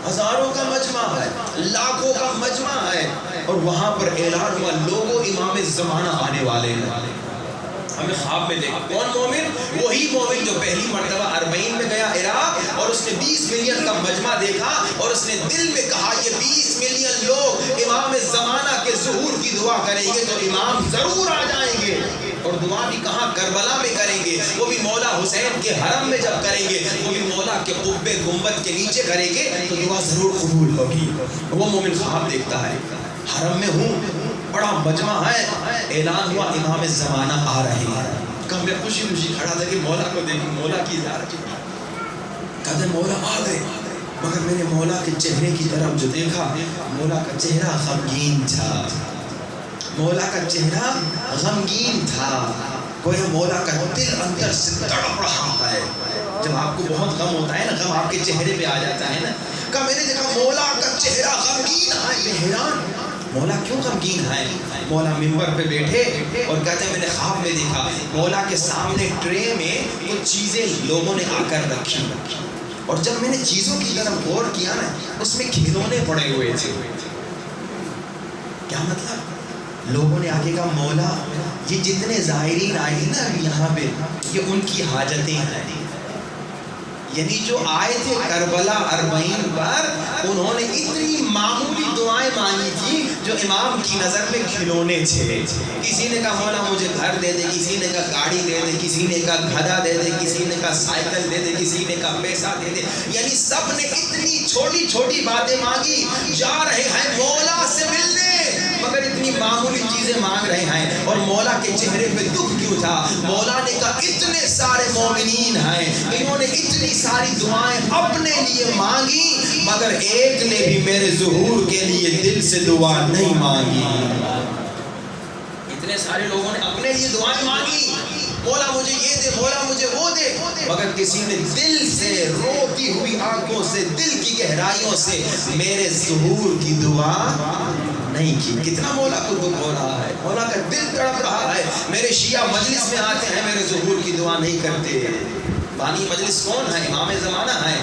ہزاروں کا مجمع ہے، لاکھوں کا مجمع ہے، اور وہاں پر اعلان ہوا لوگوں امام زمانہ آنے والے ہیں۔ ہمیں خواب میں دیکھا کون مومن؟ وہی مومن جو پہلی مرتبہ اربعین میں گیا عراق اور اس نے 20 ملین کا مجمع دیکھا اور اس نے دل میں کہا یہ 20 ملین لوگ امام زمانہ کے ظہور کی دعا کریں گے تو امام ضرور آ جائیں گے۔ اور دعا بھی کہاں؟ کربلا میں کریں گے، وہ بھی مولا حسین کے حرم میں جب کریں گے، وہ بھی مولا کے قبے گنبد کے نیچے کریں گے تو دعا ضرور قبول ہوگی۔ وہ مومن خواب دیکھتا ہے حرم میں ہوں، بڑا مجمع ہے، اعلان ہوا امام زمانہ آ رہے ہیں۔ کم میں خوشی خوشی کھڑا تھا کہ مولا کو دیکھیں، مولا کی زیارت کی۔ کہتے مولا آ گئے، مگر میں نے مولا کے چہرے کی طرف جو دیکھا مولا کا چہرہ غمگین تھا، مولا کا چہرہ غمگین تھا، گویا مولا کا دل اندر سے تڑپ رہا ہے۔ جب آپ کو بہت غم ہوتا ہے نا، غم آپ کے چہرے پہ آ جاتا ہے نا، کہ میں نے دیکھا مولا کا چہرہ غمگین ہے۔ میں حیران، مولا کیوں غمگین ہے؟ مولا منبر پہ بیٹھے اور کہتے ہیں میں نے خواب میں دیکھا مولا کے سامنے ٹرے میں کچھ چیزیں لوگوں نے آ کر رکھی، اور جب میں نے چیزوں کی طرف غور کیا نا اس میں کھلونے پڑے ہوئے تھے۔ کیا مطلب؟ لوگوں نے آگے کہا مولا یہ جتنے زائرین آئے ہیں نا ابھی یہاں پہ یہ ان کی حاجتیں ہیں، یعنی جو آئے تھے کربلا اربعین پر انہوں نے اتنی معمولی دعائیں مانگی تھی جو امام کی نظر میں کھلونے تھے۔ کسی نے کہا مولا مجھے گھر دے دے، کسی نے کہا گاڑی دے دے، کسی نے کہا گدھا دے دے، کسی نے کہا سائیکل دے دے، کسی نے کہا پیسہ دے دے، یعنی سب نے اتنی چھوٹی چھوٹی باتیں مانگی۔ جا رہے ہیں مولا سے ملنے مگر اتنی معمولی چیزیں مانگ رہے ہیں، اور مولا کے چہرے پہ دکھ کیوں تھا؟ مولا نے کہا اتنے سارے مومنین ہیں، انہوں نے اتنی ساری دعائیں اپنے لیے مانگی مگر ایک نے بھی میرے ظہور کے لیے دل سے دعا نہیں مانگی۔ اتنے سارے لوگوں نے اپنے لیے دعائیں مانگی، مولا مجھے یہ دے، مولا مجھے وہ دے، مگر کسی نے دل سے روتی ہوئی آنکھوں سے دل کی گہرائیوں سے میرے ظہور کی دعا نہیں کی۔ کتنا مولا کو دکھ ہو رہا ہے، مولا کا دل تڑپ رہا ہے۔ میرے شیعہ مجلس میں آتے ہیں میرے ظہور کی دعا نہیں کرتے۔ بانی مجلس کون ہے؟ امام زمانہ ہے۔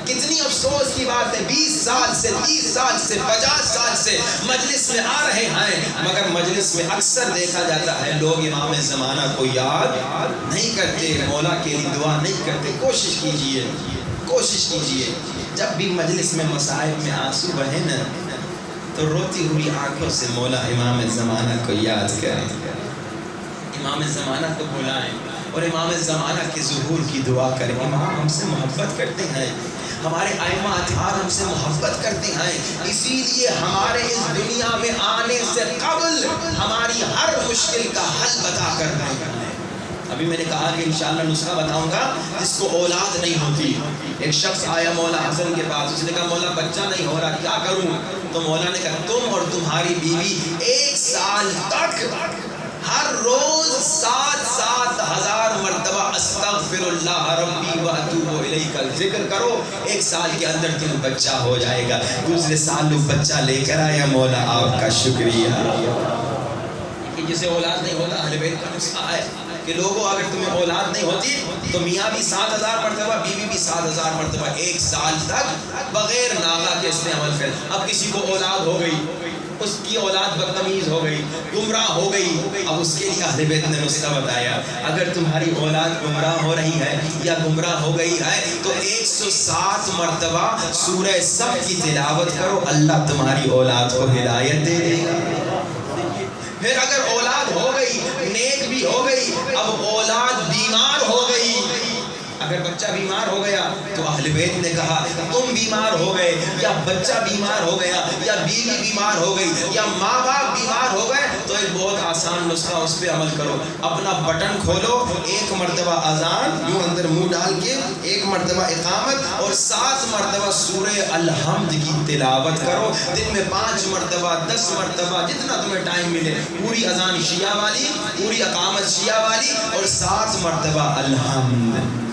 کتنی افسوس کی بات ہے، 20 سال سے 30 سال سے 50 سال سے مجلس میں آ رہے ہیں مگر مجلس میں اکثر دیکھا جاتا ہے لوگ امام زمانہ کو یاد نہیں کرتے، مولا کے لیے دعا نہیں کرتے۔ کوشش کیجئے، کوشش کیجئے جب بھی مجلس میں مصائب میں آنسو بہے نا تو روتی ہوئی آنکھوں سے مولا امام زمانہ کو یاد کریں، امام زمانہ کو بلائیں اور امام زمانہ کے ظہور کی دعا کریں۔ امام ہم سے محبت کرتے ہیں، ہمارے ائمہ اطہار ہم سے محبت کرتے ہیں، اسی لیے ہمارے اس دنیا میں آنے سے قبل ہماری ہر مشکل کا حل بتا کر رہے ہیں۔ ابھی میں نے کہا کہ انشاءاللہ نسخہ بتاؤں گا جس کو اولاد نہیں ہوتی۔ ایک شخص آیا مولا حسن کے پاس، اس نے کہا مولا بچہ نہیں ہو رہا، کیا کروں؟ تو مولا نے کہا تم اور تمہاری بیوی 1 سال تک ہر روز 7,000 مرتبہ استغفر اللہ ربی واتوب الیہ کا ذکر کرو، 1 سال کے اندر تمہیں بچہ ہو جائے گا۔ دوسرے سال وہ بچہ لے کر آیا، مولا آپ کا شکریہ۔ جسے اولاد نہیں ہوتا اہل بیت کا نسخہ ہے کہ لوگوں اگر تمہیں اولاد نہیں ہوتی تو میاں بھی 7,000 مرتبہ، بیوی بھی 7,000 مرتبہ 1 سال تک بغیر ناغہ کے اس نے عمل کر۔ اب کسی کو اولاد ہو گئی اس کی اولاد بدتمیز ہو گئی، گمراہ ہو گئی. اب اس کے لیے اہل بیت نے نسخہ بتایا، اگر تمہاری اولاد گمراہ ہو رہی ہے یا گمراہ ہو گئی ہے تو 107 مرتبہ سورہ صف کی تلاوت کرو، اللہ تمہاری اولاد کو ہدایت دے دے گا. پھر اگر اولاد ہو گئی، نیک بھی ہو گئی، اب اولاد بیمار ہو گئی، اگر بچہ بیمار ہو گیا تو اہل بیت نے کہا تم بیمار ہو گئے یا بچہ بیمار ہو گیا یا بیوی بیمار ہو گئی یا ماں باپ بیمار ہو گئے تو ایک بہت آسان نسخہ، اس پہ عمل کرو. اپنا بٹن کھولو، 1 مرتبہ اذان یوں اندر منہ ڈال کے، 1 مرتبہ اقامت اور 7 مرتبہ سورہ الحمد کی تلاوت کرو. دن میں 5 مرتبہ 10 مرتبہ جتنا تمہیں ٹائم ملے. پوری اذان شیعہ والی، پوری اقامت شیعہ والی اور 7 مرتبہ الحمد.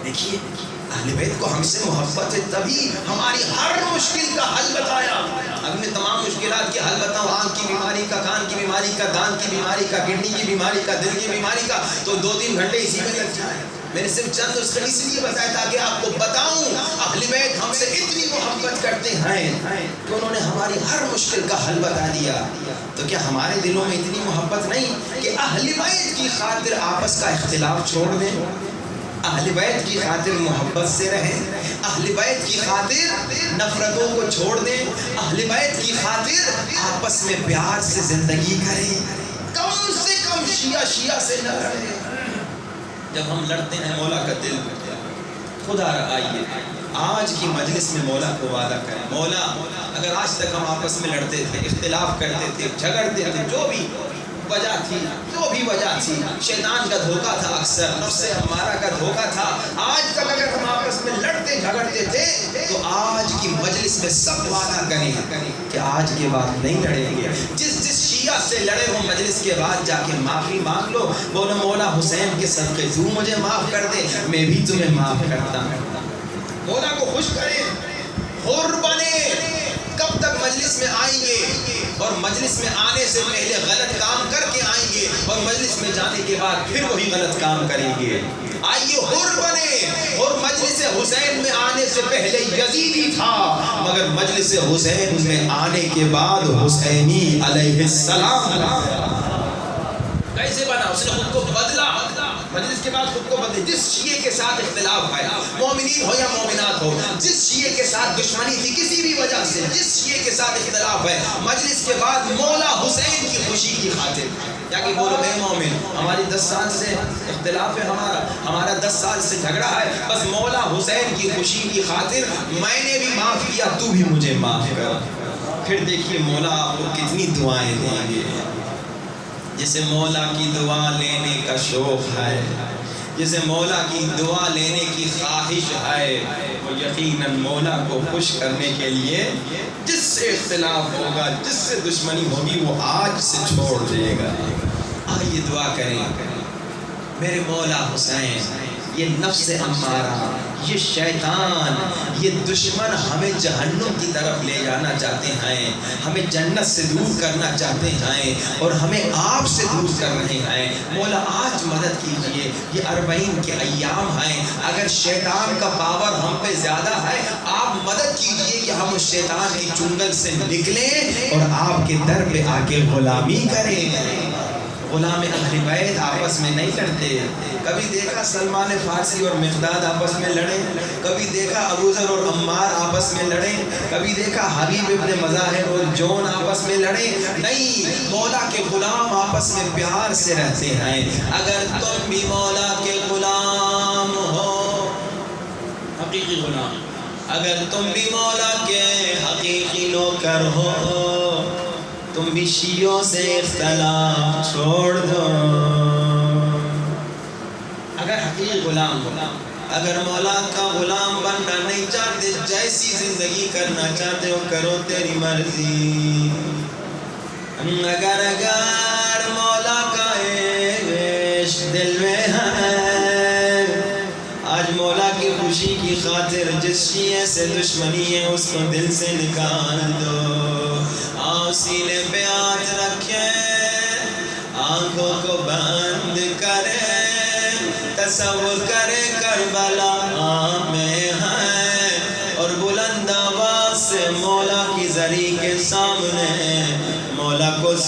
دیکھیے اہل بیت کو ہم سے محبت ہے، تبھی ہماری ہر مشکل کا حل بتایا. اب میں تمام مشکلات کے حل بتاؤں، آنکھ کی بیماری کا، کان کی بیماری کا، دانت کی بیماری کا، کڈنی کی بیماری کا، دل کی بیماری کا، تو 2-3 گھنٹے اسی میں لگ جائیں. میں نے صرف چند نسخے اس لیے بتایا تاکہ آپ کو بتاؤں اہل بیت ہم سے اتنی محبت کرتے ہیں کہ انہوں نے ہماری ہر مشکل کا حل بتا دیا. تو کیا ہمارے دلوں میں اتنی محبت نہیں کہ اہل بیت کی خاطر آپس کا اختلاف چھوڑ دیں، اہل بیت کی خاطر محبت سے رہیں، اہل بیت کی خاطر نفرتوں کو چھوڑ دیں، اہل بیت کی خاطر آپس میں پیار سے زندگی کریں، کم سے کم شیعہ سے نہ لڑیں. جب ہم لڑتے ہیں مولا کا دل کرتا ہے. خدا آئیے آج کی مجلس میں مولا کو وعدہ کریں، مولا اگر آج تک ہم آپس میں لڑتے تھے، اختلاف کرتے تھے، جھگڑتے تھے، جو بھی وجہ تھی، جو بھی وجہ تھی، شیطان کا دھوکہ تھا، اکثر نفس ہمارا کا دھوکہ تھا، آج تک اگر ہم آپس میں لڑتے جھگڑتے تھے تو آج کی مجلس میں سب وعدہ کریں کہ آج کے بعد نہیں لڑیں گے. جس شیعہ سے لڑے ہو مجلس کے بعد جا کے معافی مانگ لو، بولو مولا حسین کے صدقے تو مجھے معاف کر دے، میں بھی تمہیں معاف کرتا ہوں. مولا کو خوش کریں، حر بنے. کب تک مجلس میں آئیں گے اور مجلس میں آنے سے پہلے غلط کام کر کے آئیں گے اور مجلس میں جانے کے بعد پھر وہی غلط کام کریں گے. آئیے حر بنے. اور مجلس حسین میں آنے سے پہلے یزیدی تھا مگر مجلس حسین میں آنے کے بعد حسینی علیہ السلام. کیسے بنا؟ اس نے خود کو بدلا، مجلس کے بعد خود کو بدلے. جس شیعہ کے ساتھ اختلاف ہے، مومنین ہو یا مومنات ہو، جس شیعہ کے ساتھ دشمنی تھی کسی بھی وجہ سے، جس شیعہ کے ساتھ اختلاف ہے، مجلس کے بعد مولا حسین کی خوشی کی خاطر یا کہ بولو اے مومن ہماری 10 سال سے اختلاف ہے، ہمارا 10 سال سے جھگڑا ہے، بس مولا حسین کی خوشی کی خاطر میں نے بھی معاف کیا، تو بھی مجھے معاف کر. پھر دیکھیے مولا آپ کو کتنی دعائیں دیں گے. جسے مولا کی دعا لینے کا شوق ہے، جسے مولا کی دعا لینے کی خواہش ہے، وہ یقیناً مولا کو خوش کرنے کے لیے جس سے اختلاف ہوگا، جس سے دشمنی ہوگی، وہ آج سے چھوڑ دے گا. آئیے دعا کریں، میرے مولا حسین، یہ نفس امارہ، یہ شیطان، یہ دشمن ہمیں جہنم کی طرف لے جانا چاہتے ہیں، ہمیں جنت سے دور کرنا چاہتے ہیں اور ہمیں آپ سے دور کر رہے ہیں. مولا آج مدد کیجئے. یہ 40 کے ایام ہیں، اگر شیطان کا پاور ہم پہ زیادہ ہے، آپ مدد کیجئے کہ ہم اس شیطان کی چنگل سے نکلیں اور آپ کے در پہ آ کے غلامی کریں. غلام اہل بیت آپس میں نہیں لڑتے. کبھی دیکھا سلمان فارسی اور مقداد آپس میں لڑے، کبھی دیکھا ابوذر اور عمار آپس میں لڑے، کبھی دیکھا حبیب ابن مظاہر اور جون آپس میں لڑے. نہیں، مولا کے غلام آپس میں پیار سے رہتے ہیں. اگر تم بھی مولا کے غلام ہو، حقیقی غلام، اگر تم بھی مولا کے حقیقی نوکر ہو، تم بھی شیعوں سے اختلاف چھوڑ دو. اگر حقیقی غلام ہو، اگر مولا کا غلام بننا نہیں چاہتے، جیسی زندگی کرنا چاہتے ہو کرو، تیری مرضی. اگر مولا کا عشق دل میں ہے، آج مولا کی خوشی کی خاطر جس شیعہ سے دشمنی ہے اس کو دل سے نکال دو. سینے پہ ہاتھ رکھے، آنکھوں کو بند کرے، تصور کرے کربلا میں ہے اور بلند آواز سے مولا کی زری کے سامنے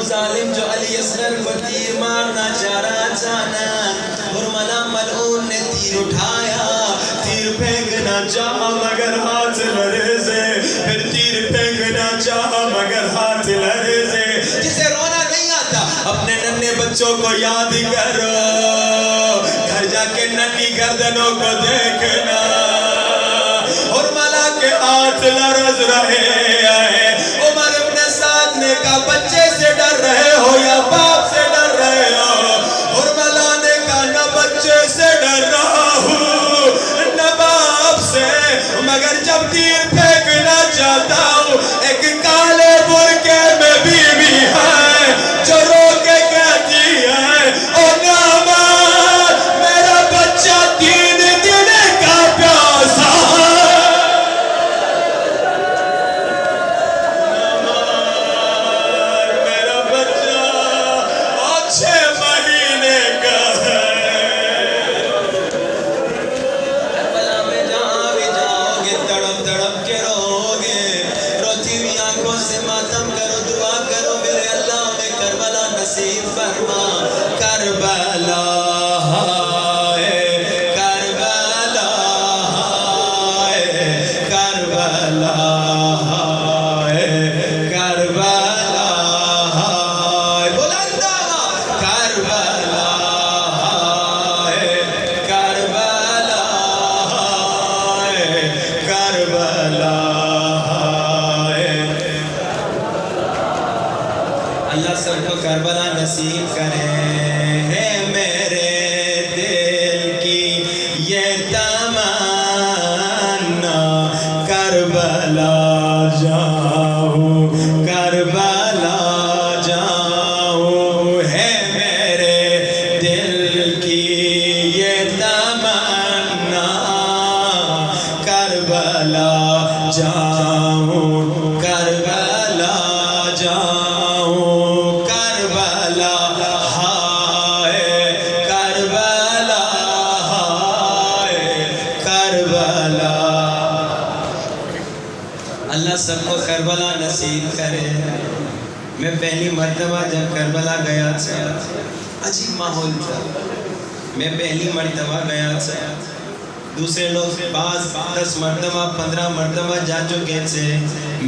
وہ ظالم جو علی اصغر کو تیر مارنا چاہ رہا اچانک حرملہ ملعون نے تیر اٹھایا، تیر پھینکنا چاہا مگر ہاتھ لرزے، پھر تیر پھینکنا چاہا مگر ہاتھ لرزے۔ جسے رونا نہیں آتا اپنے ننھے بچوں کو یاد کرو، گھر جا کے ننھی گردنوں کو دیکھنا، حرملہ کے ہاتھ لرز رہے ہیں۔ عمر ابن سعد نے کہا بچے سے ڈر رہے ہو یا باپ سے ڈر رہے ہو؟ حرملہ نے کہا نہ بچے سے ڈر رہا ہوں نہ باپ سے، مگر جب تیر پھینکنا چاہتا ہوں ایک کالے برقعے میں بیوی ہے جو رو کے کہتی ہے او نعمان میرا بچہ 3 دن کا پیاسا ہے، نعمان میرا بچہ 6 مہینے کا ہے۔ کربلا میں جہاں بھی جاؤ گے تڑپ تڑپ کے رہو گے، روتی ہوئی آنکھوں سے ماتم کرو، دعا کرو میرے اللہ میں کربلا نصیب فرما۔ کربلا ہائے کربلا ہائے کربلا ہائے کربلا ہائے، بلند آواز کربلا ہائے کربلا ہائے کربلا ہائے۔ اللہ سب کو کربلا نصیب کرے۔ ہے میرے دل کی یہ تمنا کربلا جاؤں کربلا جاؤں، ہے میرے دل کی یہ تمنا کربلا جاؤں کربلا جاؤں، کربلا ہائے کربلا ہائے کربلا۔ اللہ سب کو کربلا نصیب کرے۔ میں پہلی مرتبہ جب کربلا گیا تھا عجیب ماحول تھا، میں پہلی مرتبہ گیا تھا، دوسرے لوگ بعض 10 مرتبہ 15 مرتبہ جا چکے تھے،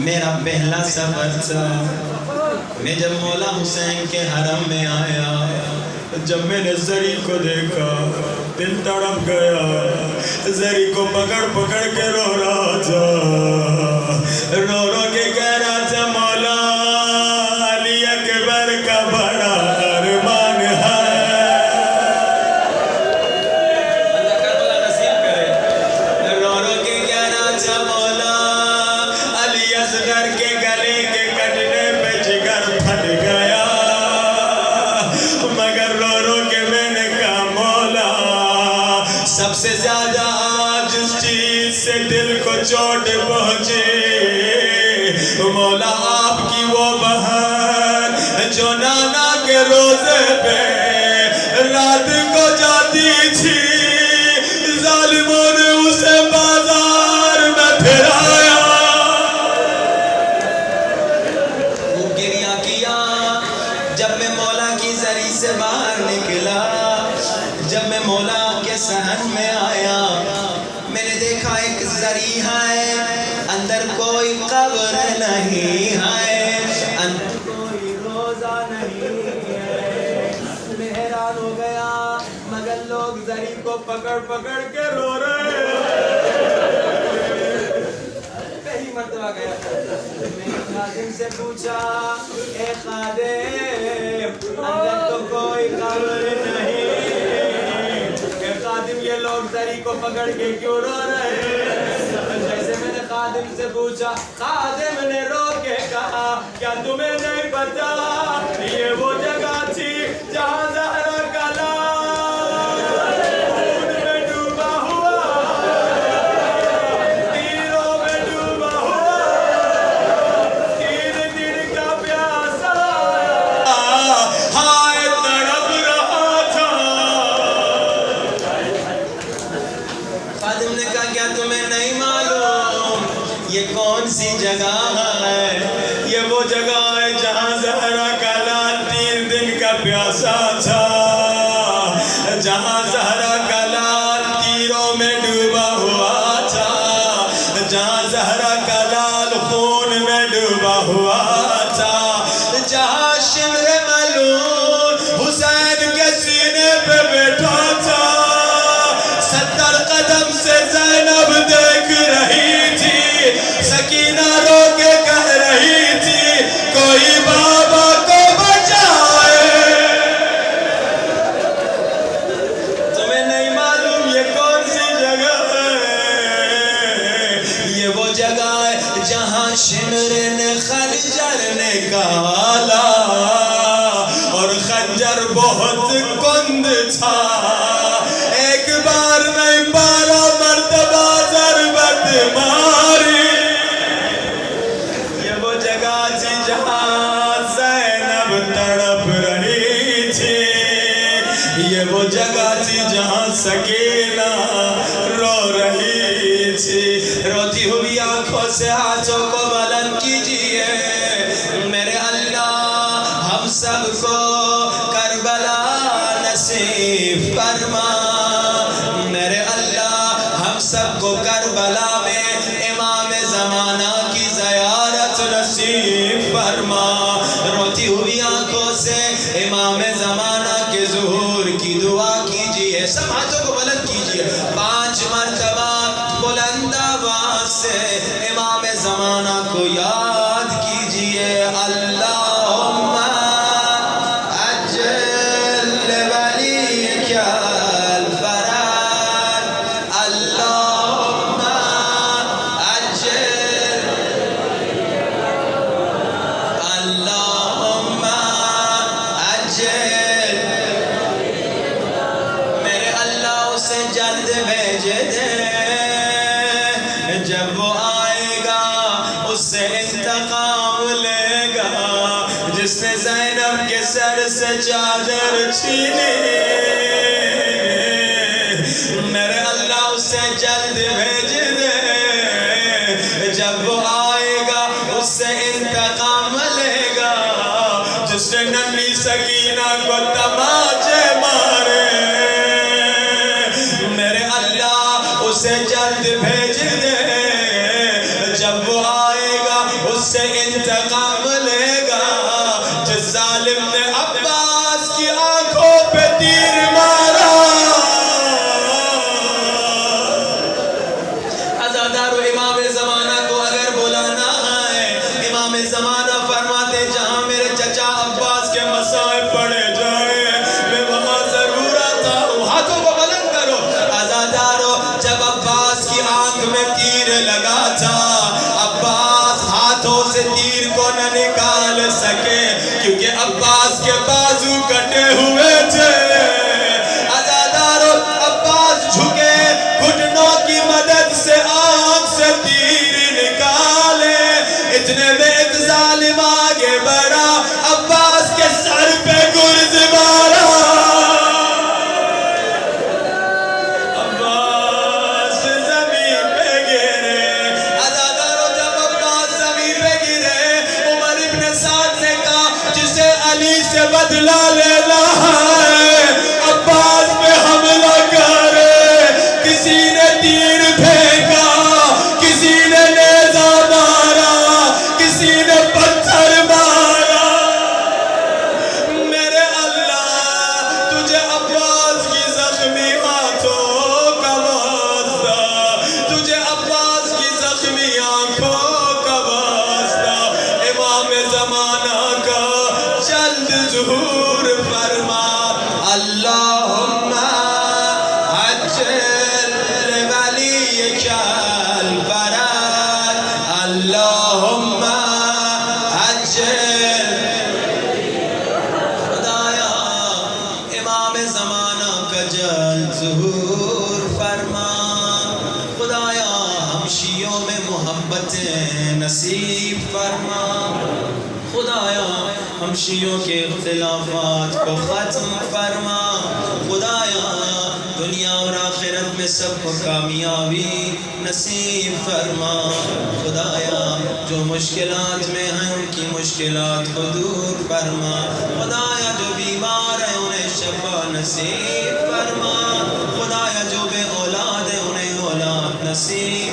میرا پہلا سفر تھا۔ میں جب مولا حسین کے حرم میں آیا، جب میں نے زری کو دیکھا دل تڑپ گیا، زری کو پکڑ پکڑ کے رو رہا تھا، رو رو کے کہہ رہا تھا مولا علی اکبر کا بڑا ارمان ہے۔ اللہ کربلا نصیب کرے۔ رو رو کے کہہ رہا تھا مولا علی اصغر کے گلے کے کٹنے پہ جگر پھٹ گیا، مگر رو رو کے میں نے کہا مولا سب سے زیادہ جس چیز سے دل کو چوٹ پہنچی مولا آپ کی وہ بہن جو نانا کے روزے پہ رات کو جاتی تھی، ظالموں نے اسے بازار میں پھرایا، خوب گریہ کیا۔ جب میں مولا کی زری سے باہر نکلا، جب میں مولا کے صحن میں آیا، میں نے دیکھا ایک زری ہے، اندر کوئی قبر نہیں ہے، اندر کوئی روزہ نہیں ہے۔ میں حیران ہو گیا، مگر لوگ زری کو پکڑ پکڑ کے رو رہے ہیں۔ پہلی مرتبہ گیا، میں نے خادم سے پوچھا اے خادم اندر تو کوئی قبر نہیں، اے خادم یہ لوگ زری کو پکڑ کے کیوں رو رہے ہیں؟ جیسے میں نے خادم سے پوچھا، خادم نے رو کے کہا کیا تمہیں نہیں پتا یہ وہ جگہ تھی جہاں زہرا کا لال خون میں ڈوبا ہوا، تیروں میں ڈوبا ہوا، 3 دن کا پیاسا ہائے تڑپ رہا تھا۔ خادم نے کہا کیا تمہیں نہیں معلوم یہ کون سی جگہ ہے؟ یہ وہ جگہ ہے جہاں زہرا کا لال پیاسا تھا، جہاں زہرا کا لال تیروں میں ڈوبا ہوا تھا، جہاں زہرا کا لال خون میں ڈوبا ہوا تھا، جہاں شمر ملعون حسین کے سینے پہ بیٹھا تھا، 70 قدم سے زینب دیکھ رہی تھی، سکینہ رو کے کہہ رہی تھی کوئی بابا کو بچائے۔ تمہیں نہیں معلوم یہ کون سی جگہ ہے؟ یہ وہ جگہ ہے جہاں شمر نے خنجر نکالا، اور خنجر بہت کند تھا، ایک بار نہیں 12 مرتبہ ضربت ماری۔ یہ وہ جگہ تھی جہاں زینب تڑپ رہی تھی، یہ وہ جگہ تھی جہاں سکینہ رو رہی تھی۔ روتی ہوئی آنکھوں سے ہاتھوں کو بلند کیجئے، میرے اللہ ہم سب کو کربلا نصیب فرما، میرے اللہ ہم سب کو کربلا میں امام زمانہ کی زیارت نصیب فرما۔ روتی ہوئی آنکھوں سے امام زمانہ کے ظہور کی دعا کیجئے، سب ہاتھوں کو بلند کیجئے، 5 مرتبہ بلند آواز سے امام زمانہ کو یاد کیجئے۔ اللہم عجل لولیک الفرج، اللہم عجل، اللہم عجل، میرے اللہ اسے جلد بھیج دے، جب وہ آئے گا اس سے انتقام لے گا، جس نے زینب کے سر سے چادر چھینی، میرے اللہ اسے جلد بھیج دے، جب وہ آئے گا اس سے انتقام لے گا، جس نے ننھی سکینہ کو تماچے مارے، میرے اللہ اسے جلد بھیج دے، جب وہ آئے گا اس سے انتقام لے گا، جس ظالم نے عباس کی آنکھوں پہ تیر مارا۔ عزادارو امام زمانہ کو اگر بلانا ہے، امام زمانہ فرماتے جہاں میرے چچا عباس کے مصائب پڑے جائیں میں وہاں ضرور آتا ہوں۔ ہاتھوں کو بلند کرو۔ عزادارو جب عباس کی آنکھ میں تیر لگا تھا، عباس ہاتھوں سے تیر کو نہ نکال سکے کیونکہ عباس کے بازو کٹے ہوئے تھے۔ عزادارو عباس جھکے، گھٹنوں کی مدد سے آنکھ سے تیر نکالے، اتنے میں ایک ظالم آگے بڑھا، عباس کے سر پہ گرز مارا، عباس زمین پہ گرے۔ عزادارو جب عباس زمین پہ گرے، عمر ابن سعد نے کہا جسے علی سے بدلہ لینا ہے عباس پہ حملہ کرے۔ کسی نے تیر پھینکا، کسی نے نیزہ مارا، کسی نے پتھر مارا، میرے اللہ تجھے عباس کی زخمی ہاتھوں کا واسطہ، تجھے عباس کی زخمی آنکھوں کا واسطہ، امام زمانہ کا جلد ظہور فرما۔ اللہم عجل لولیک الفرج، اللہم عجل، خدایا امام زمانہ کا جلد ظہور فرما، خدایا ہم شیعوں میں محبتیں نصیب فرما، خدایا ہم شیعوں کے اختلافات کو ختم فرما، خدایا دنیا اور آخرت میں سب کو کامیابی نصیب فرما، خدایا جو مشکلات میں ہیں ان کی مشکلات کو دور فرما خدایا جو بیمار ہیں انہیں شفا نصیب فرما خدایا جو بے اولاد ہیں انہیں اولاد نصیب